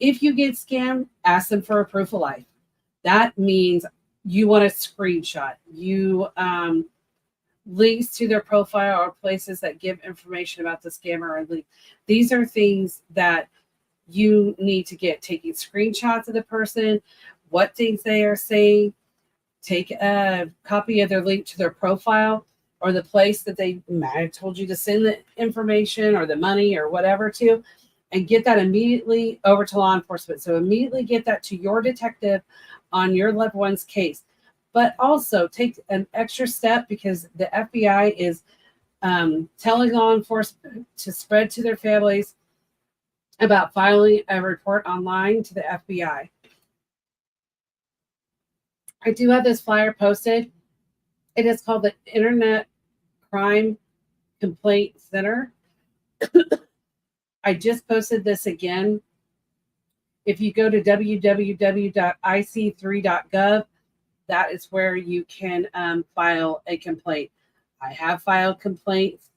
If you get scammed, ask them for a proof of life. That means you want a screenshot. You links to their profile or places that give information about the scammer or link. These are things that you need to get. Taking screenshots of the person, what things they are saying, take a copy of their link to their profile or the place that they might have told you to send the information or the money or whatever to, and get that immediately over to law enforcement. So immediately get that to your detective on your loved one's case. But also take an extra step because the FBI is telling law enforcement to spread to their families about filing a report online to the FBI. I do have this flyer posted. It is called the Internet Crime Complaint Center. I just posted this again. If you go to www.ic3.gov, that is where you can file a complaint. I have filed complaints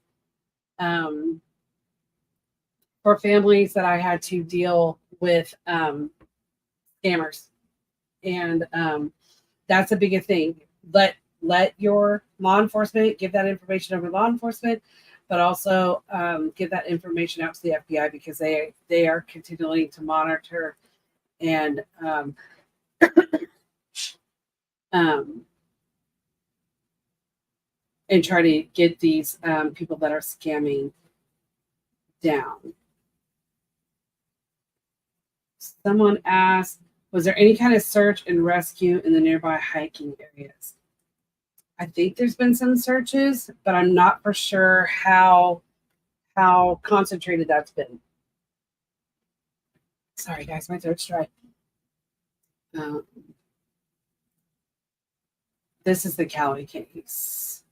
for families that I had to deal with scammers. And that's a big thing. Let your law enforcement give that information over to law enforcement, but also give that information out to the FBI, because they are continuing to monitor and and try to get these people that are scamming down. Someone asked, was there any kind of search and rescue in the nearby hiking areas? I think there's been some searches, but I'm not for sure how concentrated that's been. Sorry, guys, my throat's dry. This is the Cali case.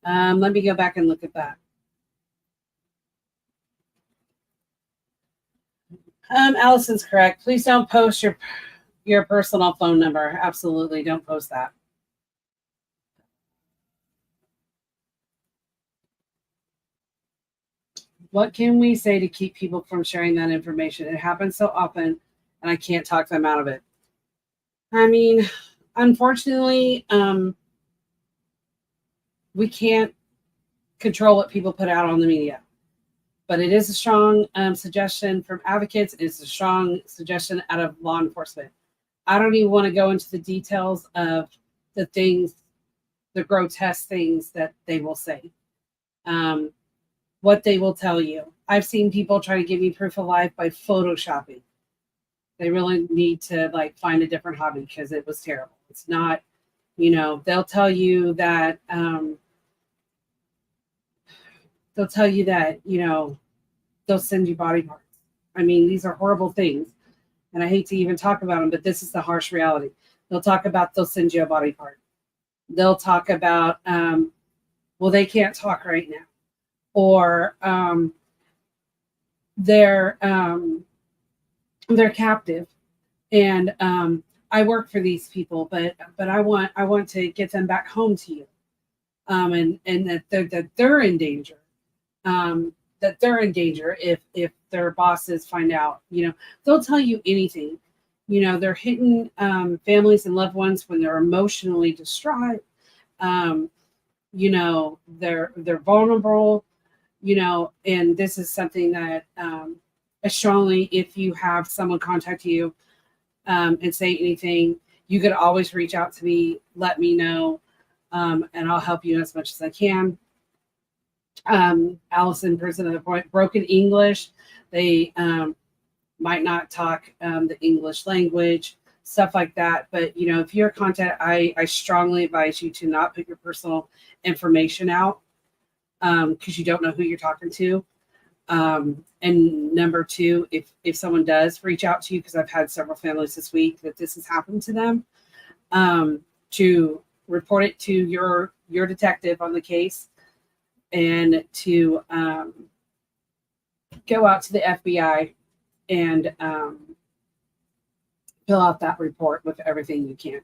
Let me go back and look at that. Allison's correct. Please don't post your personal phone number. Absolutely, don't post that. What can we say to keep people from sharing that information? It happens so often, and I can't talk them out of it. I mean, unfortunately, we can't control what people put out on the media. But it is a strong suggestion from advocates. It's a strong suggestion out of law enforcement. I don't even want to go into the details of the things, the grotesque things that they will say, what they will tell you. I've seen people try to give me proof of life by photoshopping. They really need to find a different hobby, because it was terrible. It's not, they'll tell you that they'll send you body parts. I mean, these are horrible things, and I hate to even talk about them, but this is the harsh reality. They'll send you a body part. They'll talk about, well, they can't talk right now, or they're captive, and I work for these people, but I want to get them back home to you, and that they're in danger. That they're in danger if their bosses find out. They'll tell you anything. They're hitting families and loved ones when they're emotionally distraught. They're vulnerable. And this is something that strongly, if you have someone contact you and say anything, you could always reach out to me, let me know, and I'll help you as much as I can. Allison brings another point. Broken English. They might not talk the English language, stuff like that. But if you're contact, I strongly advise you to not put your personal information out, because you don't know who you're talking to. And number two, if someone does reach out to you, because I've had several families this week that this has happened to them, to report it to your detective on the case, and to go out to the FBI and fill out that report with everything you can.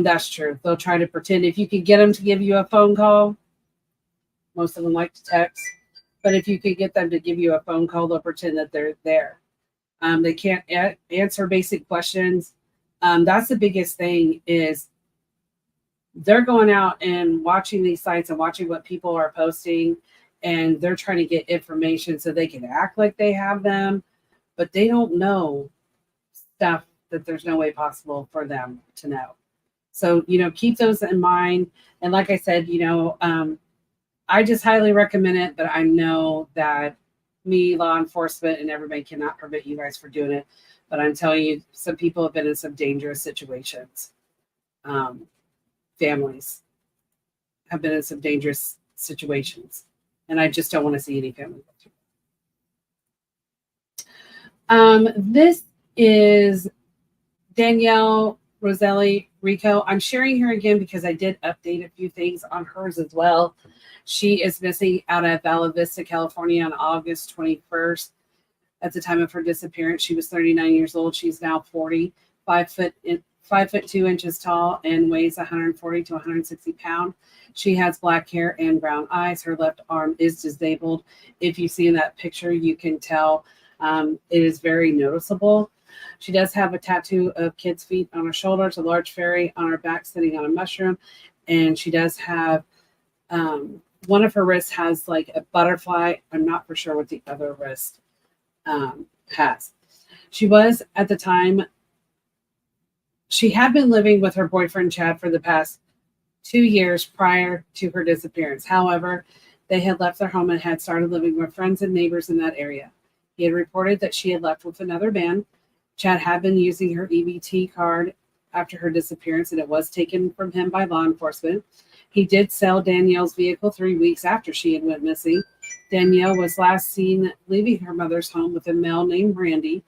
That's true. They'll try to pretend. If you could get them to give you a phone call, most of them like to text, but if you could get them to give you a phone call, they'll pretend that they're there. They can't answer basic questions. That's the biggest thing, is they're going out and watching these sites and watching what people are posting, and they're trying to get information so they can act like they have them, but they don't know stuff that there's no way possible for them to know. So, keep those in mind. And like I said, I just highly recommend it, but I know that me, law enforcement, and everybody cannot prevent you guys from doing it. But I'm telling you, some people have been in some dangerous situations. Families have been in some dangerous situations, and I just don't want to see any family go through. This is Danielle Roselli Rico. I'm sharing her again because I did update a few things on hers as well. She is missing out of Vala Vista, California on August 21st. At the time of her disappearance, she was 39 years old. She's now 40, 5 foot 5'2" tall and weighs 140 to 160 pounds. She has black hair and brown eyes. Her left arm is disabled. If you see in that picture, you can tell it is very noticeable. She does have a tattoo of kids' feet on her shoulders, a large fairy on her back sitting on a mushroom, and she does have one of her wrists has like a butterfly. I'm not for sure what the other wrist has. She was at the time, she had been living with her boyfriend Chad for the past 2 years prior to her disappearance. However, they had left their home and had started living with friends and neighbors in that area. He had reported that she had left with another man. Chad had been using her EBT card after her disappearance, and it was taken from him by law enforcement. He did sell Danielle's vehicle 3 weeks after she had went missing. Danielle was last seen leaving her mother's home with a male named Randy,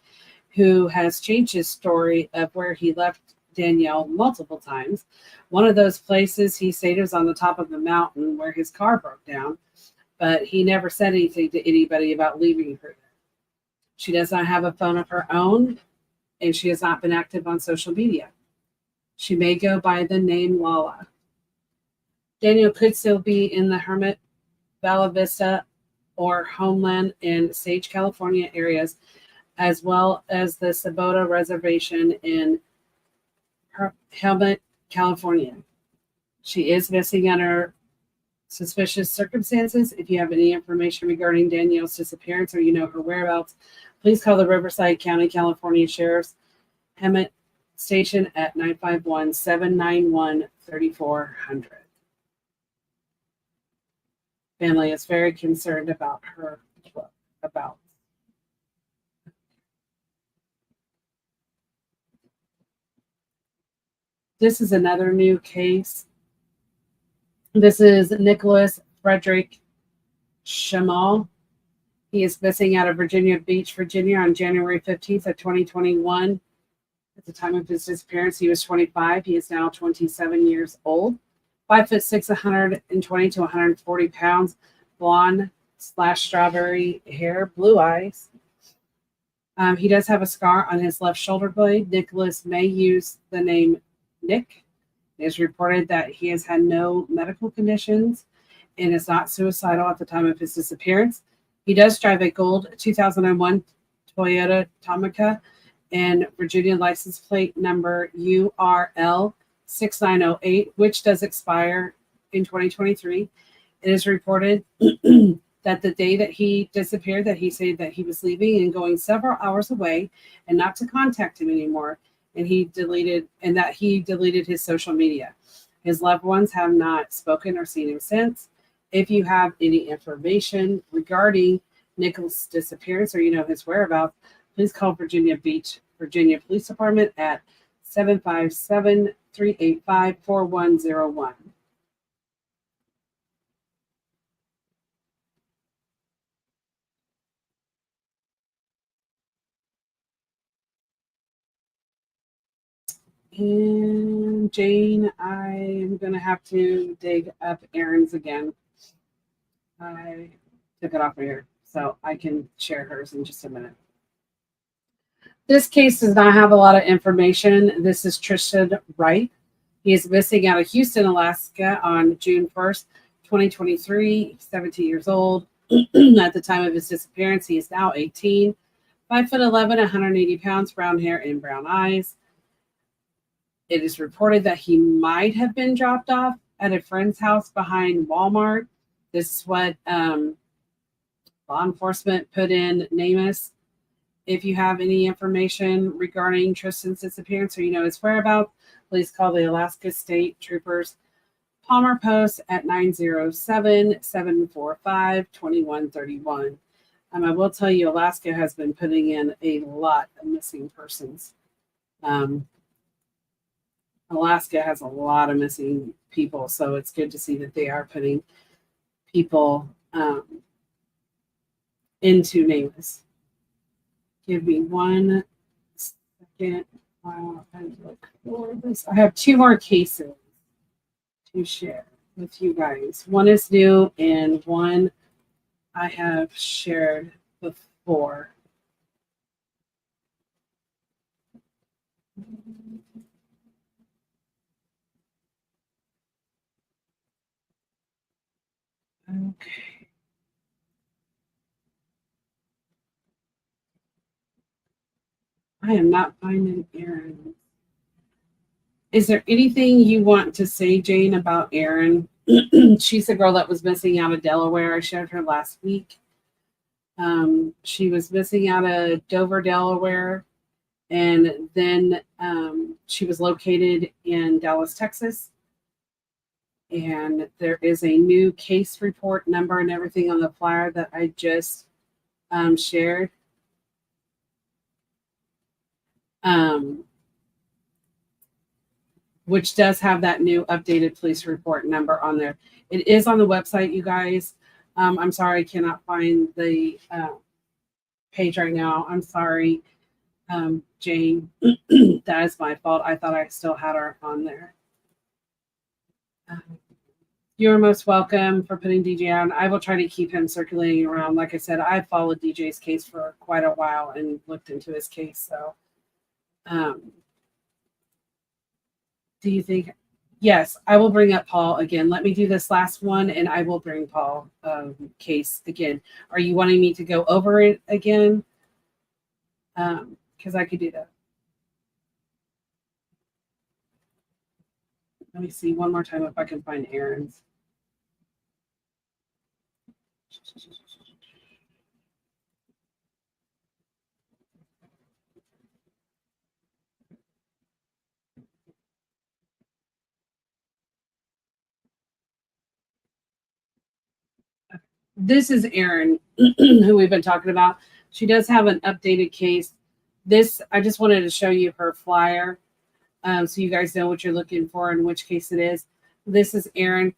who has changed his story of where he left Danielle multiple times. One of those places he stayed was on the top of a mountain where his car broke down, but he never said anything to anybody about leaving her there. She does not have a phone of her own, and she has not been active on social media. She may go by the name Lala. Danielle could still be in the Hermit, Bella Vista, or Homeland and Sage, California areas, as well as the Sabota Reservation in Helmet, California. She is missing under suspicious circumstances. If you have any information regarding Danielle's disappearance or you know her whereabouts, please call the Riverside County, California Sheriff's Hemet Station at 951-791-3400. Family is very concerned about her about. This is another new case. This is Nicholas Frederick Shamal. He is missing out of Virginia Beach, Virginia on January 15th of 2021. At the time of his disappearance, he was 25. He is now 27 years old. 5'6", 120 to 140 pounds, blonde/strawberry hair, blue eyes. He does have a scar on his left shoulder blade. Nicholas may use the name Nick. It is reported that he has had no medical conditions and is not suicidal at the time of his disappearance. He does drive a gold 2001 Toyota Tamica and Virginia license plate number URL 6908, which does expire in 2023. It is reported that the day that he disappeared, that he said that he was leaving and going several hours away and not to contact him anymore. And that he deleted his social media. His loved ones have not spoken or seen him since. If you have any information regarding Nicholas' disappearance or you know his whereabouts, please call Virginia Beach, Virginia Police Department at 757-385-4101. And Jane, I'm going to have to dig up Erin's again. I took it off of here, so I can share hers in just a minute. This case does not have a lot of information. This is Tristan Wright. He is missing out of Houston, Alaska on June 1st, 2023, 17 years old. At the time of his disappearance, he is now 18, 5'11", 180 pounds, brown hair and brown eyes. It is reported that he might have been dropped off at a friend's house behind Walmart. This is what law enforcement put in NamUs. If you have any information regarding Tristan's disappearance or you know his whereabouts, please call the Alaska State Troopers Palmer Post at 907-745-2131. I will tell you, Alaska has been putting in a lot of missing persons. Alaska has a lot of missing people, so it's good to see that they are putting people into NamUs. Give me 1 second while I look for this. I have 2 more cases to share with you guys. One is new and one I have shared before. Okay. I am not finding Aaron. Is there anything you want to say, Jane, about Erin? She's the girl that was missing out of Delaware. I showed her last week. She was missing out of Dover, Delaware, and then she was located in Dallas, Texas. And there is a new case report number and everything on the flyer that I just shared. Which does have that new updated police report number on there. It is on the website, you guys. I'm sorry I cannot find the page right now. I'm sorry, Jane. That is my fault. I thought I still had her on there. You're most welcome for putting DJ on. I will try to keep him circulating around. Like I said, I followed DJ's case for quite a while and looked into his case. So, do you think? Yes, I will bring up Paul again. Let me do this last one, and I will bring Paul case again. Are you wanting me to go over it again? Because I could do that. Let me see one more time if I can find Aaron's. This is Erin, who we've been talking about. She does have an updated case. This, I just wanted to show you her flyer so you guys know what you're looking for and which case it is. This is Erin.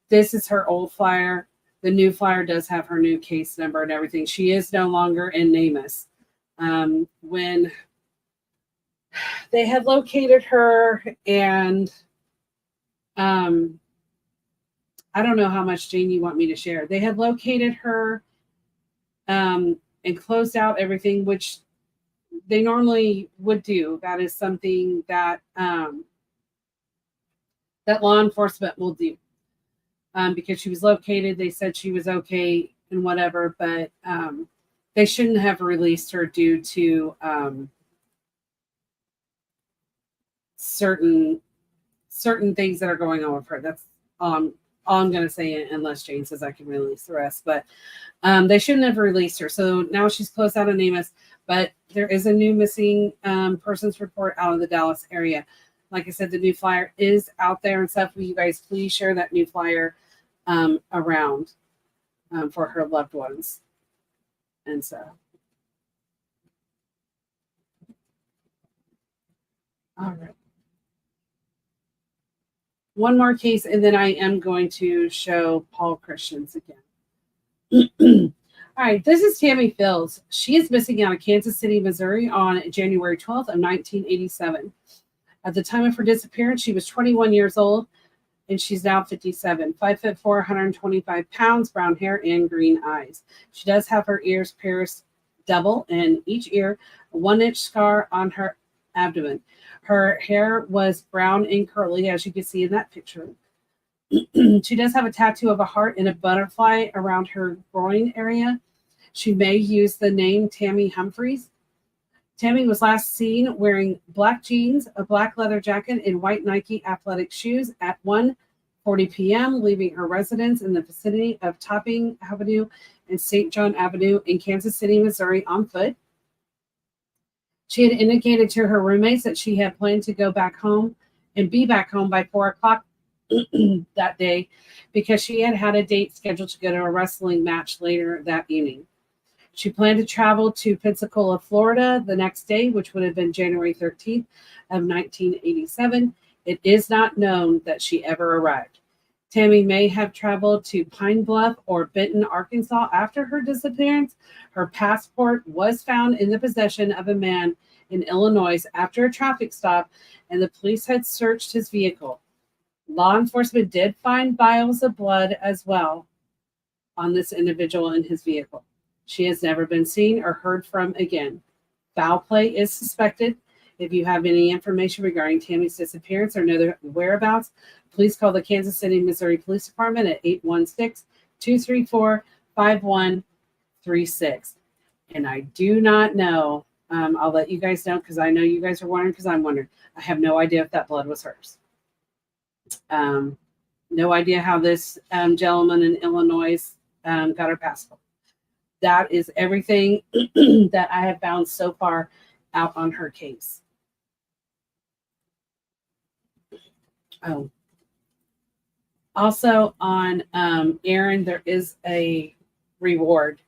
This is her old flyer. The new flyer does have her new case number and everything. She is no longer in NamUs. When they had located her and I don't know how much, Jane, you want me to share. They had located her and closed out everything, which they normally would do. That is something that that law enforcement will do because she was located. They said she was okay and whatever, but they shouldn't have released her due to certain things that are going on with her. That's all I'm going to say, unless Jane says I can release the rest. But they shouldn't have released her. So now she's closed out of NamUs. But there is a new missing persons report out of the Dallas area. Like I said, the new flyer is out there and stuff. Will you guys please share that new flyer around for her loved ones? And so. All right. One more case, and then I am going to show Paul Christians again. All right, this is Tammy Fields. She is missing out of Kansas City, Missouri on January 12th of 1987. At the time of her disappearance, she was 21 years old, and she's now 57. 5'4", 125 pounds, brown hair, and green eyes. She does have her ears pierced double, and each ear a 1-inch scar on her abdomen. Her hair was brown and curly, as you can see in that picture. She does have a tattoo of a heart and a butterfly around her groin area. She may use the name Tammy Humphreys. Tammy was last seen wearing black jeans, a black leather jacket, and white Nike athletic shoes at 1:40 p.m., leaving her residence in the vicinity of Topping Avenue and St. John Avenue in Kansas City, Missouri on foot. She had indicated to her roommates that she had planned to go back home and be back home by 4 o'clock that day because she had had a date scheduled to go to a wrestling match later that evening. She planned to travel to Pensacola, Florida the next day, which would have been January 13th of 1987. It is not known that she ever arrived. Tammy may have traveled to Pine Bluff or Benton, Arkansas after her disappearance. Her passport was found in the possession of a man in Illinois after a traffic stop, and the police had searched his vehicle. Law enforcement did find vials of blood as well on this individual in his vehicle. She has never been seen or heard from again. Foul play is suspected. If you have any information regarding Tammy's disappearance or know their whereabouts, please call the Kansas City, Missouri Police Department at 234-5136. And I do not know. I'll let you guys know because I know you guys are wondering because I'm wondering. I have no idea if that blood was hers. No idea how this gentleman in Illinois got her passport. That is everything that I have found so far out on her case. Oh, also on Aaron, there is a reward.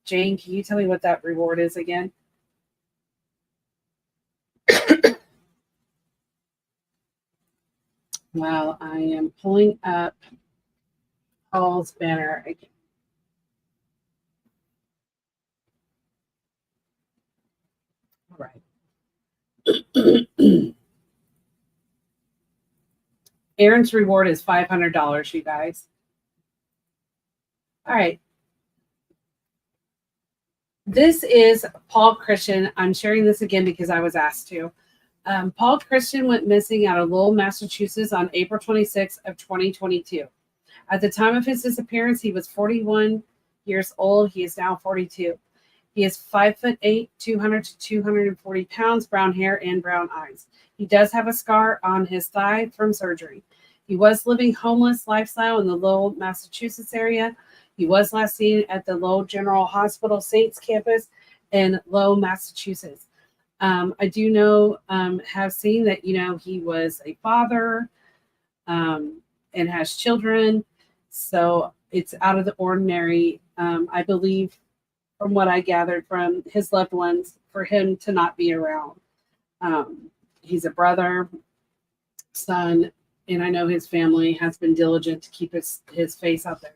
Jane, can you tell me what that reward is again? While I am pulling up Paul's banner again. All right. Aaron's reward is $500, you guys. All right. This is Paul Christian. I'm sharing this again because I was asked to. Paul Christian went missing out of Lowell, Massachusetts on April 26th of 2022. At the time of his disappearance, he was 41 years old. He is now 42. He is 5'8", 200 to 240 pounds, brown hair and brown eyes. He does have a scar on his thigh from surgery. He was living homeless lifestyle in the Lowell, Massachusetts area. He was last seen at the Lowell General Hospital Saints campus in Lowell, Massachusetts. I do know, have seen that, he was a father and has children. So it's out of the ordinary, I believe, from what I gathered from his loved ones, for him to not be around. He's a brother, son, and I know his family has been diligent to keep his face out there.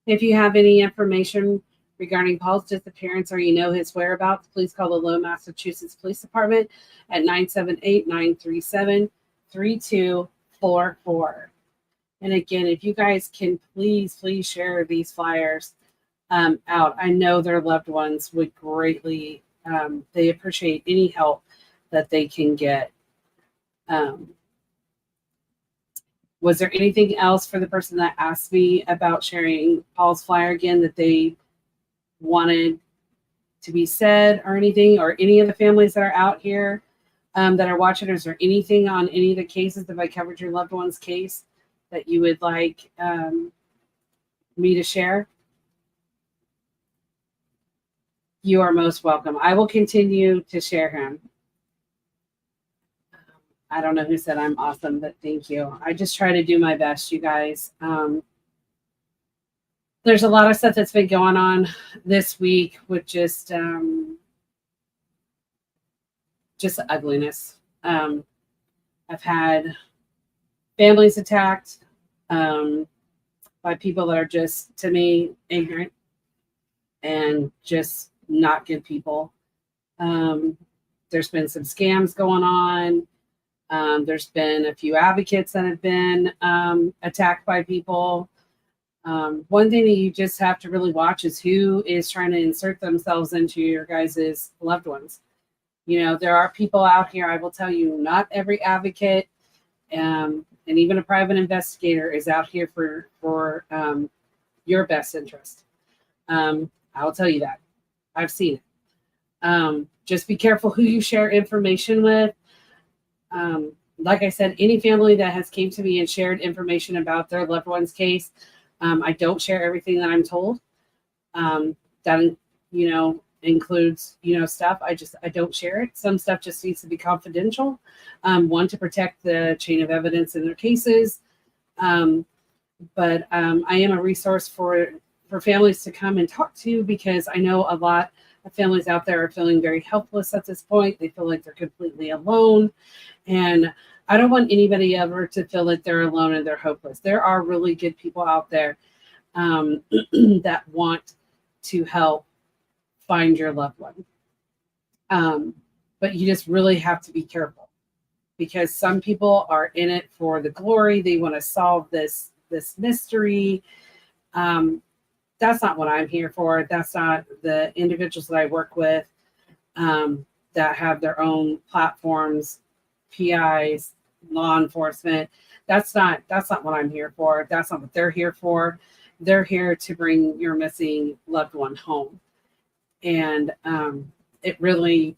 If you have any information regarding Paul's disappearance or you know his whereabouts, please call the Lowell, Massachusetts Police Department at 978-937-3244. And again, if you guys can please share these flyers out. I know their loved ones would greatly, they appreciate any help that they can get. Was there anything else for the person that asked me about sharing Paul's flyer again that they wanted to be said or anything, or any of the families that are out here that are watching? Is there anything on any of the cases, if I covered your loved one's case, that you would like me to share? You are most welcome. I will continue to share him. I don't know who said I'm awesome, but thank you. I just try to do my best, you guys. There's a lot of stuff that's been going on this week with just ugliness. I've had families attacked by people that are just, to me, ignorant and just not good people. There's been some scams going on. There's been a few advocates that have been attacked by people. One thing that you just have to really watch is who is trying to insert themselves into your guys' loved ones. There are people out here, I will tell you, not every advocate and even a private investigator is out here for your best interest. I'll tell you that. I've seen it. Just be careful who you share information with. Like I said, any family that has came to me and shared information about their loved one's case, I don't share everything that I'm told. That, includes, stuff. I don't share it. Some stuff just needs to be confidential. One, to protect the chain of evidence in their cases. But I am a resource for families to come and talk to, because I know a lot of families out there are feeling very helpless at this point. They feel like they're completely alone. And I don't want anybody ever to feel like they're alone and they're hopeless. There are really good people out there that want to help find your loved one. But you just really have to be careful, because some people are in it for the glory. They want to solve this mystery. That's not what I'm here for. That's not the individuals that I work with that have their own platforms, PIs, law enforcement. That's not what I'm here for. That's not what they're here for. they're here to bring your missing loved one home. And it really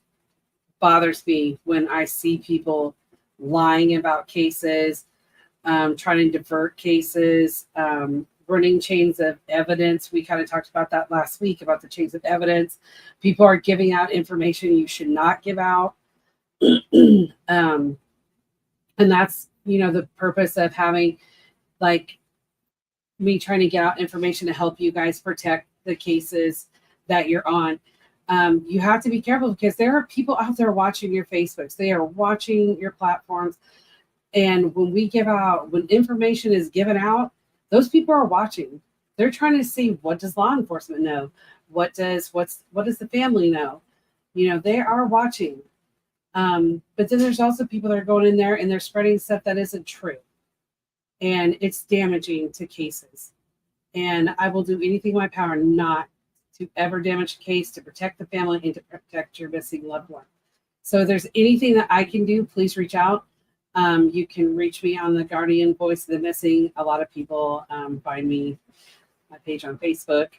bothers me when I see people lying about cases, trying to divert cases, running chains of evidence. We kind of talked about that last week about the chains of evidence. People are giving out information you should not give out. And that's, the purpose of having like me trying to get out information to help you guys protect the cases that you're on. You have to be careful because there are people out there watching your Facebooks. They are watching your platforms. And when information is given out, those people are watching. They're trying to see, what does law enforcement know? What does the family know? They are watching. But then there's also people that are going in there and they're spreading stuff that isn't true. And it's damaging to cases. And I will do anything in my power not to ever damage a case, to protect the family and to protect your missing loved one. So if there's anything that I can do, please reach out. You can reach me on the Guardian Voice of the Missing. A lot of people find my page on Facebook.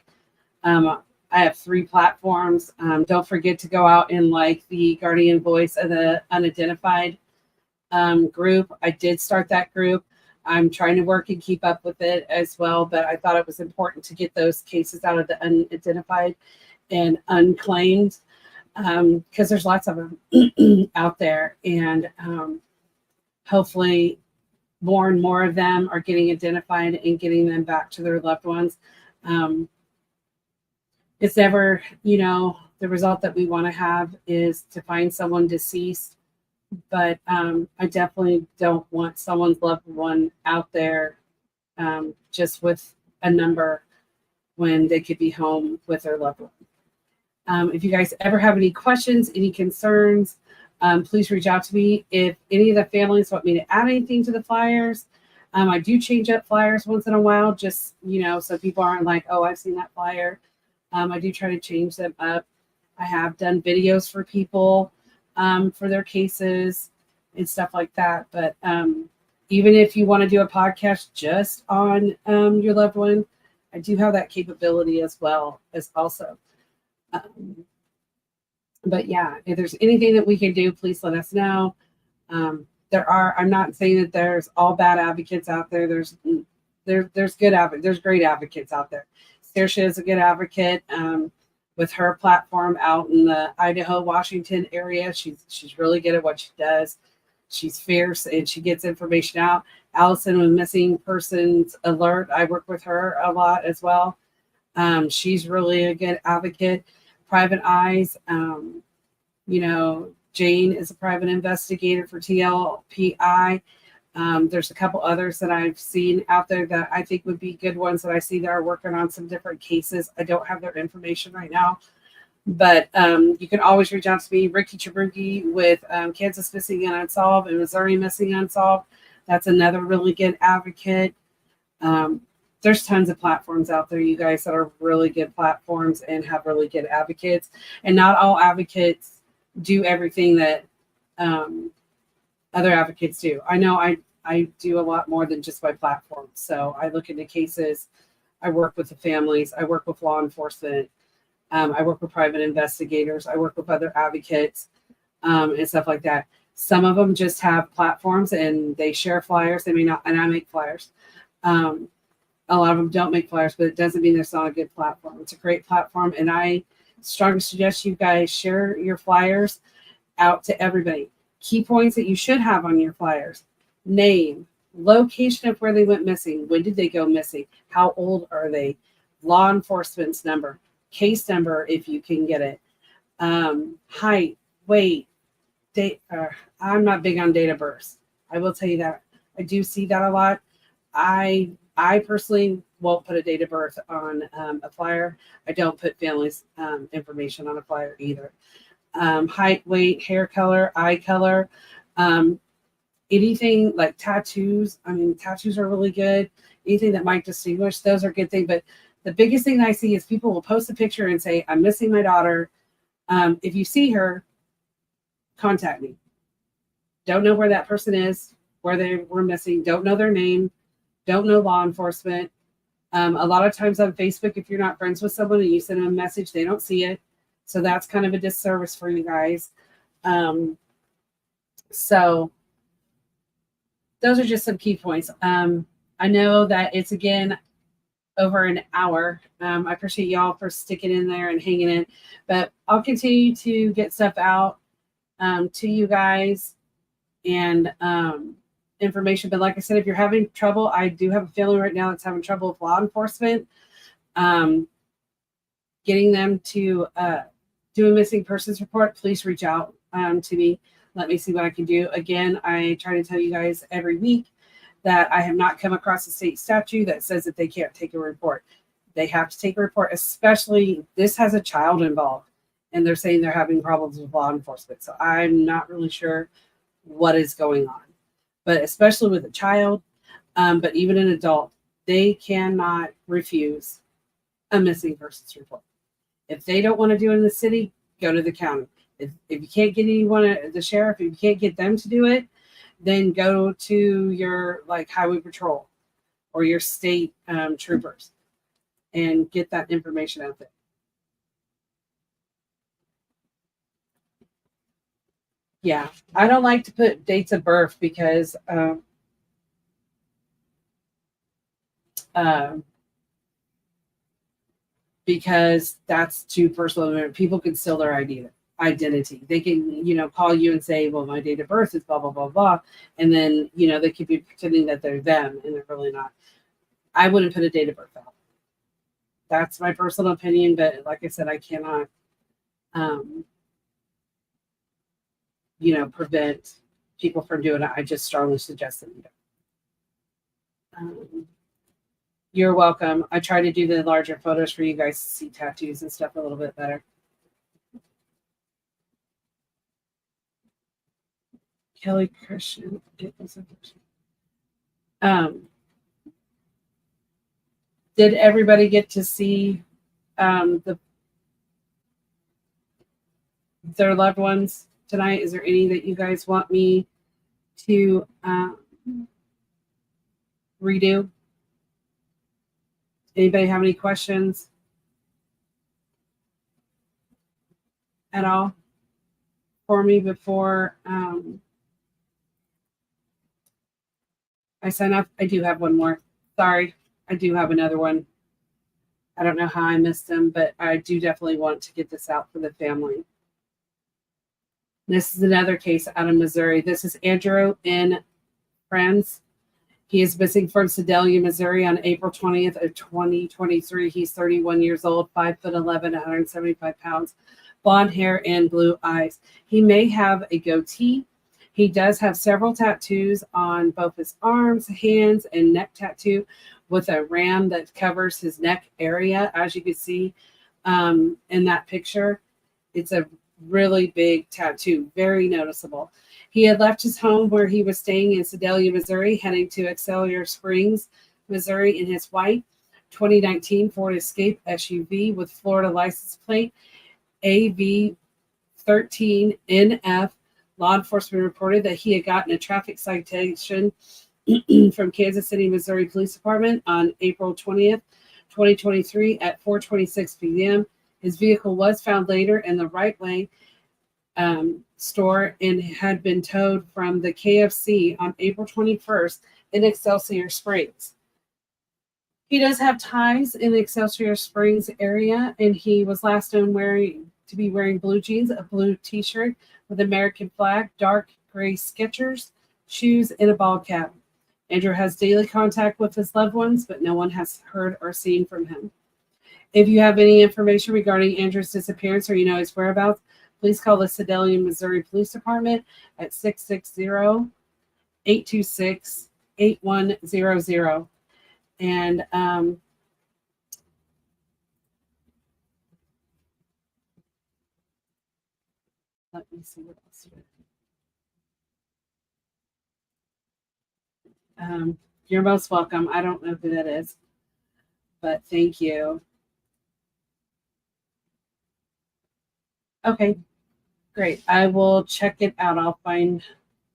I have 3 platforms. Don't forget to go out and like the Guardian Voice of the Unidentified group. I did start that group. I'm trying to work and keep up with it as well, but I thought it was important to get those cases out of the unidentified and unclaimed because there's lots of them out there. And hopefully more and more of them are getting identified and getting them back to their loved ones. It's never, the result that we want to have is to find someone deceased. But I definitely don't want someone's loved one out there just with a number when they could be home with their loved one. If you guys ever have any questions, any concerns, please reach out to me. If any of the families want me to add anything to the flyers, I do change up flyers once in a while, just, so people aren't like, oh, I've seen that flyer. I do try to change them up. I have done videos for people for their cases and stuff like that. But even if you want to do a podcast just on your loved one, I do have that capability as well as also. But yeah, if there's anything that we can do, please let us know. I'm not saying that there's all bad advocates out there. There's good advocates. There's great advocates out there. Saoirse is a good advocate. With her platform out in the Idaho, Washington area. She's really good at what she does. She's fierce and she gets information out. Allison with Missing Persons Alert, I work with her a lot as well. She's really a good advocate. Private Eyes, Jane is a private investigator for TLPI. There's a couple others that I've seen out there that I think would be good ones that I see that are working on some different cases. I don't have their information right now, but you can always reach out to me. Ricky Chabruki with Kansas Missing and Unsolved and Missouri Missing Unsolved. That's another really good advocate. There's tons of platforms out there, you guys, that are really good platforms and have really good advocates. And not all advocates do everything that other advocates do. I know I do a lot more than just my platform. So I look into cases. I work with the families. I work with law enforcement. I work with private investigators. I work with other advocates and stuff like that. Some of them just have platforms and they share flyers. They may not, and I make flyers. A lot of them don't make flyers, but it doesn't mean it's not a good platform. It's a great platform. And I strongly suggest you guys share your flyers out to everybody. Key points that you should have on your flyers: name, location of where they went missing, when did they go missing, how old are they, law enforcement's number, case number if you can get it, height, weight, date. I'm not big on date of birth. I will tell you that. I do see that a lot. I personally won't put a date of birth on a flyer. I don't put families' information on a flyer either. Height, weight, hair color, eye color, anything like tattoos. I mean, tattoos are really good. Anything that might distinguish, those are good things. But the biggest thing I see is people will post a picture and say, I'm missing my daughter. If you see her, contact me. Don't know where that person is, where they were missing, don't know their name, don't know law enforcement. A lot of times on Facebook, if you're not friends with someone and you send them a message, they don't see it. So that's kind of a disservice for you guys. So those are just some key points. I know that it's, again, over an hour. I appreciate y'all for sticking in there and hanging in, but I'll continue to get stuff out to you guys and information. But like I said, if you're having trouble, I do have a family right now that's having trouble with law enforcement, getting them to do a missing persons report. Please reach out to me. Let me see what I can do. Again, I try to tell you guys every week that I have not come across a state statute that says that they can't take a report. They have to take a report, especially this has a child involved, and they're saying they're having problems with law enforcement. So I'm not really sure what is going on, but especially with a child, but even an adult, they cannot refuse a missing persons report. If they don't want to do it in the city, go to the county. If you can't get anyone, the sheriff, if you can't get them to do it, then go to your highway patrol or your state troopers and get that information out there. Yeah, I don't like to put dates of birth because that's too personal. People can steal their identity. They can, call you and say, well, my date of birth is blah, blah, blah, blah. And then, they could be pretending that they're them and they're really not. I wouldn't put a date of birth out. That's my personal opinion. But like I said, I cannot, prevent people from doing it. I just strongly suggest that you don't. You're welcome. I try to do the larger photos for you guys to see tattoos and stuff a little bit better. Kelly Christian. Did everybody get to see their loved ones tonight? Is there any that you guys want me to redo? Anybody have any questions at all for me before I sign up? I do have one more. Sorry, I do have another one. I don't know how I missed them, but I do definitely want to get this out for the family. This is another case out of Missouri. This is Andrew N. Friends. He is missing from Sedalia, Missouri on April 20th of 2023. He's 31 years old, 5'11", 175 pounds, blonde hair and blue eyes. He may have a goatee. He does have several tattoos on both his arms, hands, and neck tattoo with a ram that covers his neck area, as you can see in that picture. It's a really big tattoo, very noticeable. He had left his home where he was staying in Sedalia, Missouri, heading to Excelsior Springs, Missouri, in his white 2019 Ford Escape SUV with Florida license plate AV13NF. Law enforcement reported that he had gotten a traffic citation from Kansas City, Missouri Police Department on April 20th, 2023 at 4:26 p.m. His vehicle was found later in the right lane store and had been towed from the KFC on April 21st in Excelsior Springs. He does have ties in the Excelsior Springs area, and he was last known to be wearing blue jeans, a blue t-shirt with American flag, dark gray Skechers, shoes, and a ball cap. Andrew has daily contact with his loved ones, but no one has heard or seen from him. If you have any information regarding Andrew's disappearance or you know his whereabouts, please call the Sedalia, Missouri Police Department at 660-826-8100. And let me see what else. You're most welcome. I don't know who that is, but thank you. Okay, great. I will check it out. I'll find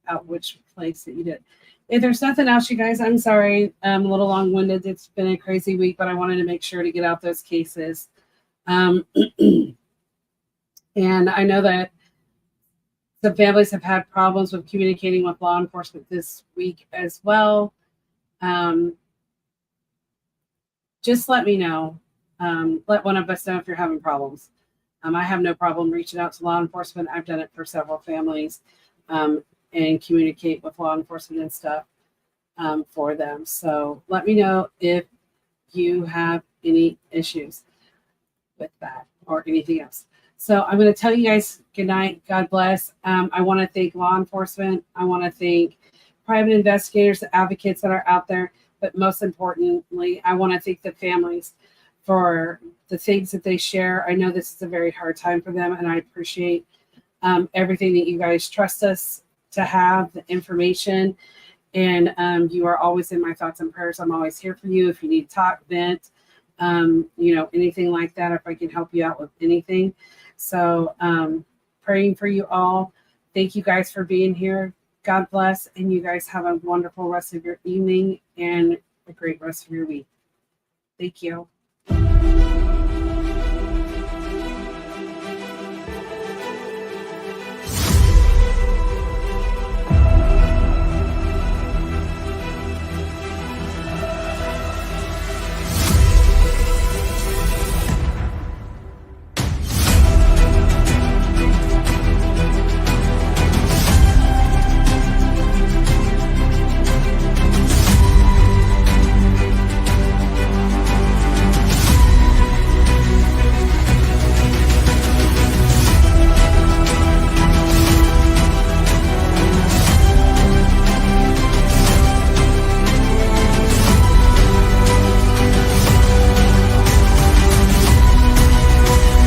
out which place that you did. If there's nothing else, you guys, I'm sorry. I'm a little long-winded. It's been a crazy week, but I wanted to make sure to get out those cases. And I know that some families have had problems with communicating with law enforcement this week as well. Just let me know. Let one of us know if you're having problems. I have no problem reaching out to law enforcement. I've done it for several families and communicate with law enforcement and stuff for them. So let me know if you have any issues with that or anything else. So I'm going to tell you guys good night. God bless. I want to thank law enforcement. I want to thank private investigators, the advocates that are out there. But most importantly, I want to thank the families for the things that they share. I know this is a very hard time for them, and I appreciate everything that you guys trust us to have, the information. And you are always in my thoughts and prayers. I'm always here for you if you need to talk, vent, anything like that, if I can help you out with anything. So praying for you all. Thank you guys for being here. God bless, and you guys have a wonderful rest of your evening and a great rest of your week. Thank you.